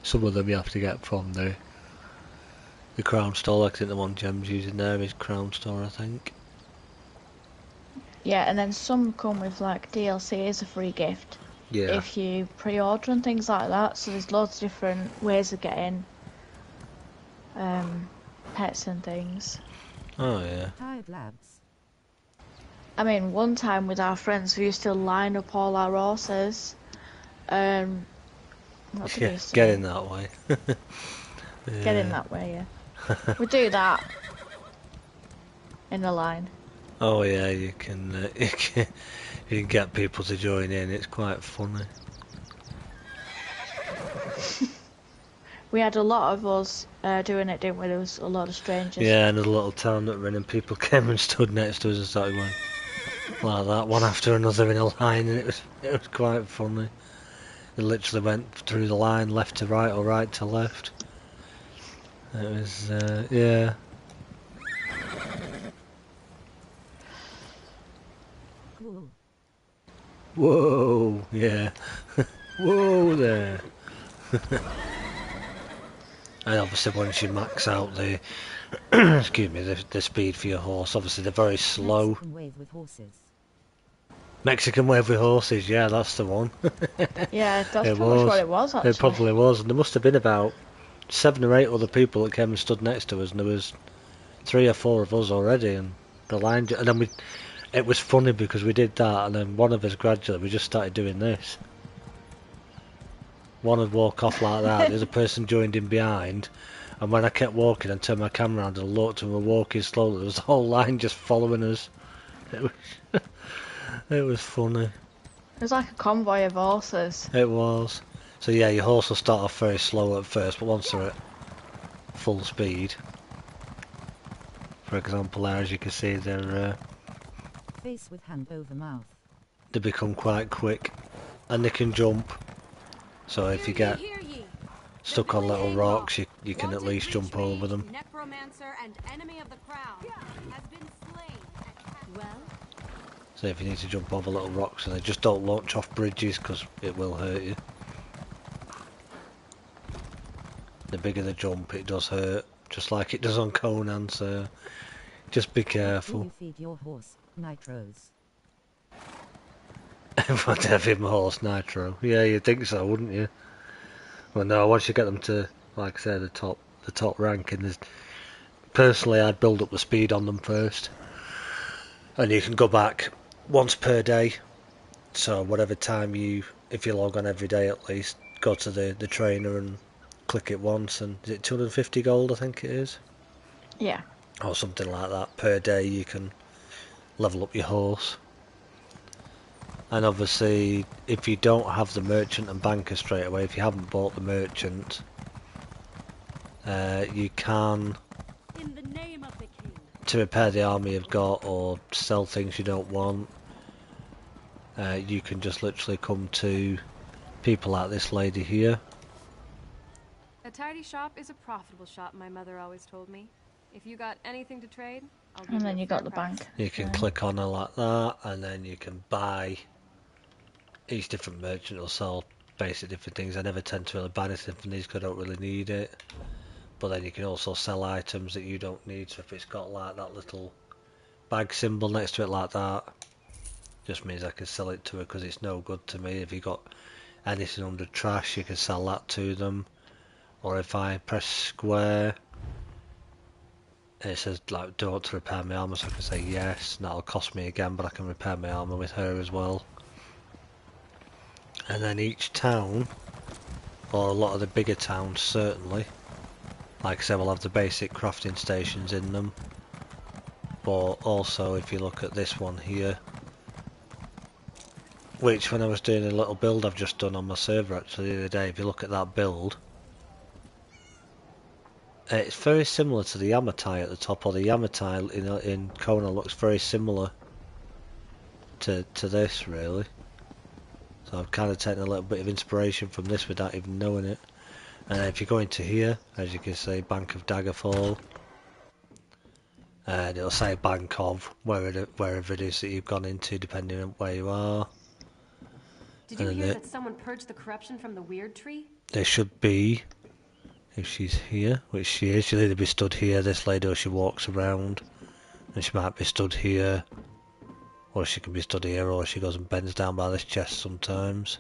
Some of them you have to get from the Crown Store. I think the one Gem's using there is Crown Store, I think. Yeah, and then some come with like DLC as a free gift. Yeah. If you pre-order and things like that, so there's loads of different ways of getting pets and things. Oh yeah. Tired labs. I mean, one time with our friends, we used to line up all our horses. Yeah, get in that way. Yeah. Get in that way, yeah. We do that in a line. Oh yeah, you can get people to join in. It's quite funny. We had a lot of us doing it, didn't we? There was a lot of strangers. Yeah, and a little town that we're in, and people came and stood next to us and started going like that, one after another in a line, and it was quite funny. They literally went through the line, left to right or right to left. It was, yeah. Cool. Whoa, yeah. Whoa there. And obviously once you max out the excuse me, the speed for your horse, obviously they're very slow. Mexican wave with horses. Mexican wave with horses, yeah, that's the one. Yeah, that's pretty much what it was, actually. It probably was, and there must have been about 7 or 8 other people that came and stood next to us, and there was 3 or 4 of us already, and the line, and then it was funny because we did that, and then one of us gradually, we just started doing this. One would walk off like that, the other person joined in behind, And when I kept walking and turned my camera around and looked and we were walking slowly, there was a whole line just following us. It was, it was funny. It was like a convoy of horses. It was. So yeah, your horse will start off very slow at first, but once they're at full speed, for example, there, as you can see, Face with hand over mouth. they become quite quick, and they can jump. So if you get stuck on little rocks, you can at least jump over them. Necromancer and enemy of the crown has been slain. Well, So if you need to jump over little rocks, and they just don't launch off bridges because it will hurt you. The bigger the jump, it does hurt, just like it does on Conan. So just be careful. Do you feed your horse nitros? If I feed my horse nitro, yeah, you'd think so, wouldn't you? Well, no. Once you get them to, like I say, the top ranking, personally, I'd build up the speed on them first, and you can go back once per day. So whatever time if you log on every day at least, go to the trainer and click it once, and is it 250 gold? I think it is. Yeah. Or something like that per day. You can level up your horse. And obviously, if you don't have the merchant and banker straight away, if you haven't bought the merchant, you can, in the name of the king. to repair the army you've got or sell things you don't want, you can just literally come to people like this lady here. A tidy shop is a profitable shop, my mother always told me. If you got anything to trade, I'll give And then a you fair got the price. bank. You can click on her like that, and then you can buy. Each different merchant will sell basic different things. I never tend to really buy anything from these because I don't really need it. But then you can also sell items that you don't need. So if it's got like that little bag symbol next to it like that, just means I can sell it to her because it's no good to me. If you got anything under trash, you can sell that to them. Or if I press square, it says like, do you want to repair my armor? So I can say yes, and that'll cost me again, but I can repair my armor with her as well. And then each town, or a lot of the bigger towns certainly, like I said, will have the basic crafting stations in them. But also if you look at this one here, which when I was doing a little build I've just done on my server actually the other day, if you look at that build, it's very similar to the Yamatai at the top, or the Yamatai in Kona looks very similar to this really. So I've kind of taken a little bit of inspiration from this without even knowing it. And if you go into here, as you can see, Bank of Daggerfall, and it'll say Bank of wherever it is that you've gone into, depending on where you are. Did you hear that someone purged the corruption from the weird tree? There should be, if she's here, which she is, she'll either be stood here, this lady, or she walks around, and she might be stood here, or she can be stood here, or she goes and bends down by this chest sometimes.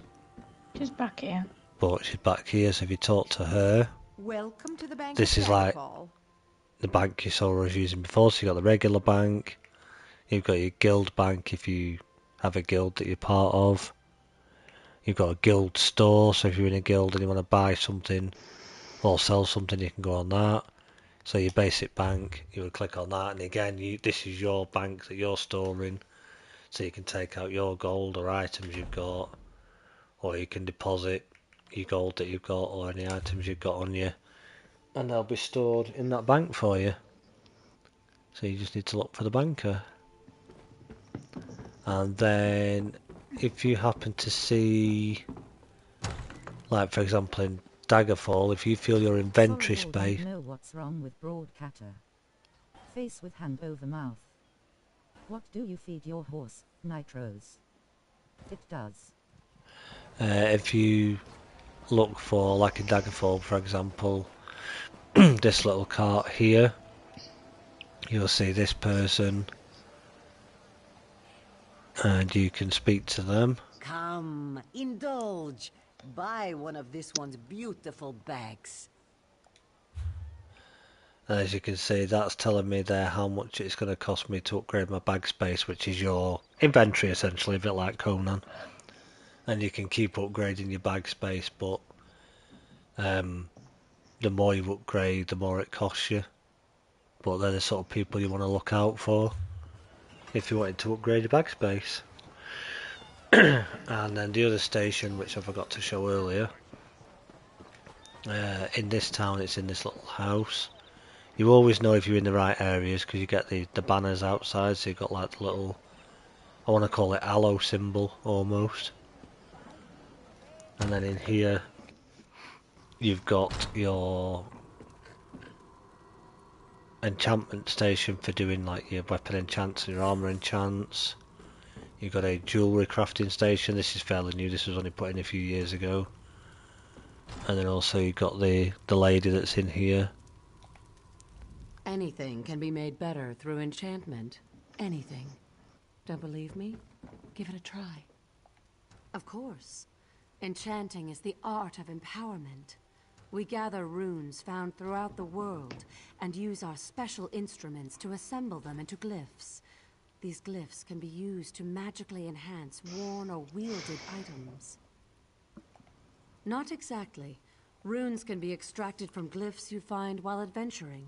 She's back here. But she's back here, so if you talk to her, Welcome to the bank. this is like the bank you saw us using before. So you've got the regular bank, you've got your guild bank if you have a guild that you're part of, you've got a guild store, so if you're in a guild and you want to buy something or sell something, you can go on that. So your basic bank, you would click on that, and again, this is your bank that you're storing, so you can take out your gold or items you've got, or you can deposit your gold that you've got or any items you've got on you, and they'll be stored in that bank for you. So you just need to look for the banker. And then if you happen to see, like for example in Daggerfall, if you feel your inventory space... know what's wrong with Broadcatter. Face with hand over mouth. What do you feed your horse? Nitros. It does. If you look for, like in Daggerfall for example, this little cart here, you'll see this person, and you can speak to them. Come, indulge. Buy one of this one's beautiful bags. And as you can see, that's telling me there how much it's going to cost me to upgrade my bag space, which is your inventory essentially, a bit like Conan. And you can keep upgrading your bag space, but the more you upgrade, the more it costs you. But they're the sort of people you want to look out for if you wanted to upgrade your bag space. And then the other station, which I forgot to show earlier, in this town, it's in this little house. You always know if you're in the right areas because you get the banners outside, so you've got like the little, I want to call it aloe symbol almost. And then in here you've got your enchantment station for doing like your weapon enchants and your armor enchants. You've got a jewellery crafting station. This is fairly new, this was only put in a few years ago. And then also you've got the lady that's in here. Anything can be made better through enchantment. Anything. Don't believe me? Give it a try. Of course. Enchanting is the art of empowerment. We gather runes found throughout the world and use our special instruments to assemble them into glyphs. These glyphs can be used to magically enhance worn or wielded items. Not exactly. Runes can be extracted from glyphs you find while adventuring.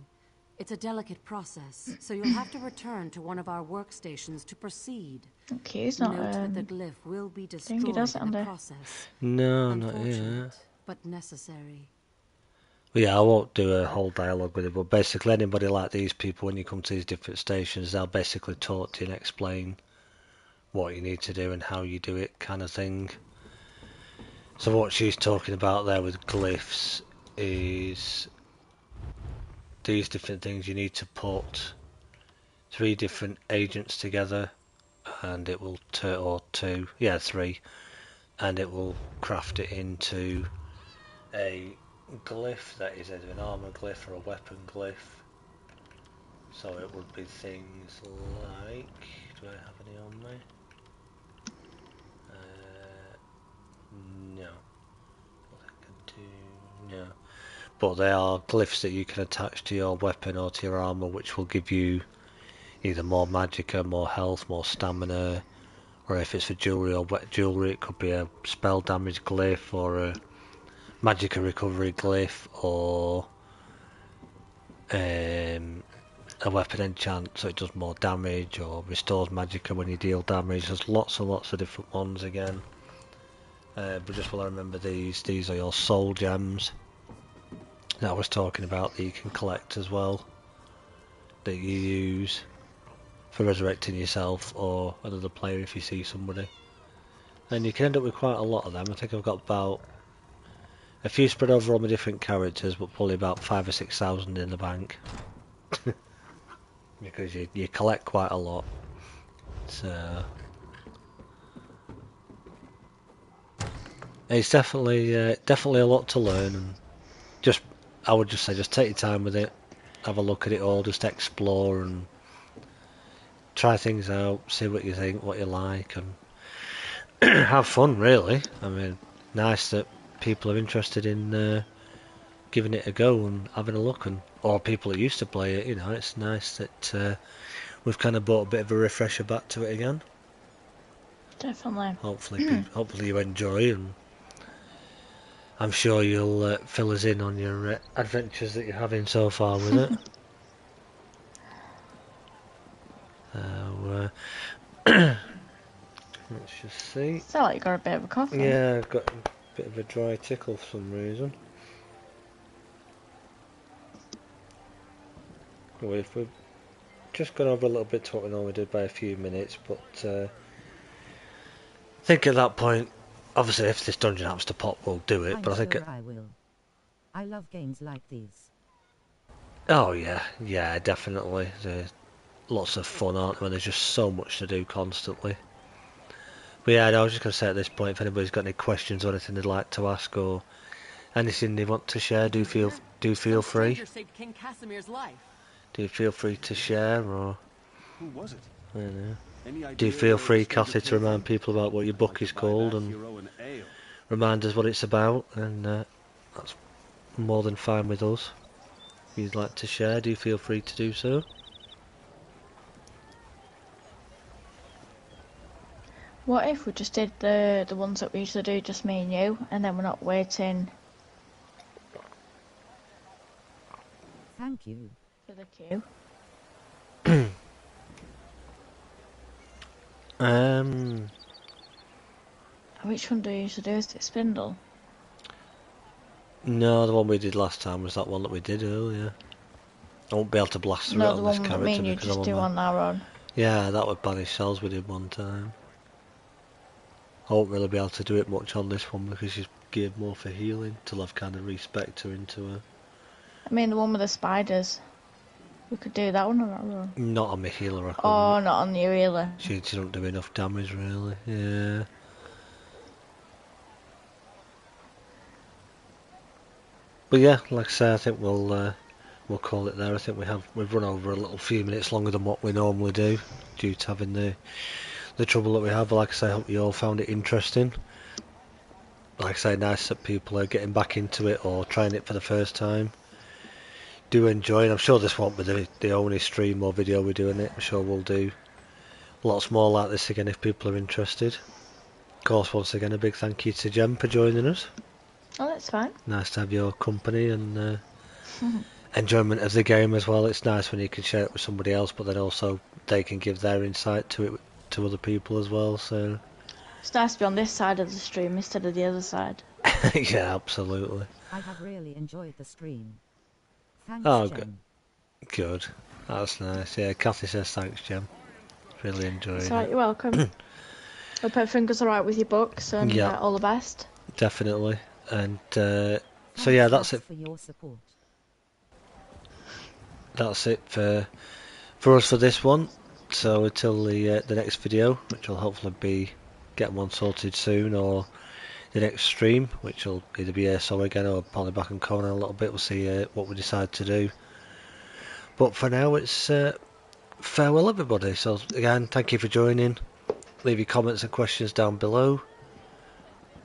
It's a delicate process, so you'll have to return to one of our workstations to proceed. Okay, it's not. Note that the glyph will be destroyed it does it in the under. process. No, not yet. Unfortunate, but necessary. Well, yeah, I won't do a whole dialogue with it, but basically anybody like these people, when you come to these different stations, they'll basically talk to you and explain what you need to do and how you do it, kind of thing. So what she's talking about there with glyphs is these different things. You need to put 3 different agents together, and it will or 2, yeah, 3, and it will craft it into a glyph that is either an armor glyph or a weapon glyph. So it would be things like, do I have any on me? No. What I can do, no. But they are glyphs that you can attach to your weapon or to your armor, which will give you either more magicka, more health, more stamina, or if it's for jewelry or wet jewelry, it could be a spell damage glyph or a magicka recovery glyph, or a weapon enchant so it does more damage or restores magicka when you deal damage. There's lots and lots of different ones again. But just while I remember these are your soul gems that I was talking about that you can collect as well, that you use for resurrecting yourself or another player if you see somebody. And you can end up with quite a lot of them. I think I've got about a few spread over all my different characters, but probably about 5,000 or 6,000 in the bank. Because you collect quite a lot. So it's definitely a lot to learn, and I would just say just take your time with it, have a look at it all, just explore and try things out, see what you think, what you like, and have fun really. I mean, nice that people are interested in giving it a go and having a look, and or people that used to play it, you know, it's nice that we've kind of brought a bit of a refresher back to it again. Definitely. Hopefully you enjoy, and I'm sure you'll fill us in on your adventures that you're having so far with it. Let's just see. Sound like you got a bit of a cough. Yeah, I've got a bit of a dry tickle for some reason. Well, if we've just gone over a little bit to what we normally did by a few minutes, but I think at that point, obviously if this dungeon happens to pop, we'll do it, but I think... I will. I love games like these. Oh yeah, definitely. There's lots of fun, aren't there, when there's just so much to do constantly. But yeah, I was just going to say at this point, if anybody's got any questions or anything they'd like to ask or anything they want to share, do feel free. King Casimir's life. Do feel free to share, or who was it? I don't know. Do feel free, Cathy, to remind people about what your book is called and remind us what it's about, and that's more than fine with us. If you'd like to share, do feel free to do so. What if we just did the ones that we usually do, just me and you, and then we're not waiting Thank you. For the queue. Which one do you usually do? Is it Spindle? No, the one we did last time was that one that we did earlier. I won't be able to blast through it No, the on this one that me character and you because just I'm do on on our own. Yeah, that would banish cells we did one time. I won't really be able to do it much on this one because she's geared more for healing till I've kind of respected her into her. I mean, the one with the spiders. We could do that one on our own. Not on my healer, I couldn't. Oh, not on you either. She doesn't do enough damage, really. Yeah. But yeah, like I say, I think we'll call it there. I think we've run over a little few minutes longer than what we normally do, due to having the trouble that we have. But like I say, I hope you all found it interesting. Like I say, nice that people are getting back into it or trying it for the first time. Do enjoy it. I'm sure this won't be the only stream or video we're doing it. I'm sure we'll do lots more like this again if people are interested. Of course, once again, a big thank you to Jem for joining us. Oh, that's fine. Nice to have your company and enjoyment of the game as well. It's nice when you can share it with somebody else, but then also they can give their insight to it to other people as well. So it's nice to be on this side of the stream instead of the other side. Yeah, absolutely. I have really enjoyed the stream. Thanks, Oh, Jem. good. That's nice. Yeah, Kathy says thanks, Jem. Really enjoyed It's it. alright, you're welcome. Hope everything's alright with your books and all the best. Definitely. And so yeah, that's it. For your support. That's it for us for this one. So until the next video, which will hopefully be getting one sorted soon, or the next stream, which will either be ESO again or probably back in Conan a little bit. We'll see what we decide to do. But for now, it's farewell, everybody. So again, thank you for joining. Leave your comments and questions down below.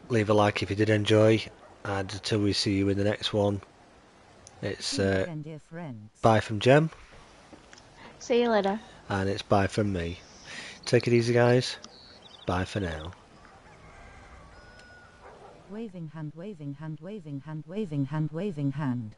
Leave a like if you did enjoy. And until we see you in the next one, it's bye from Jem. See you later. And it's bye from me. Take it easy, guys. Bye for now. Waving hand, waving hand, waving hand, waving hand, waving hand.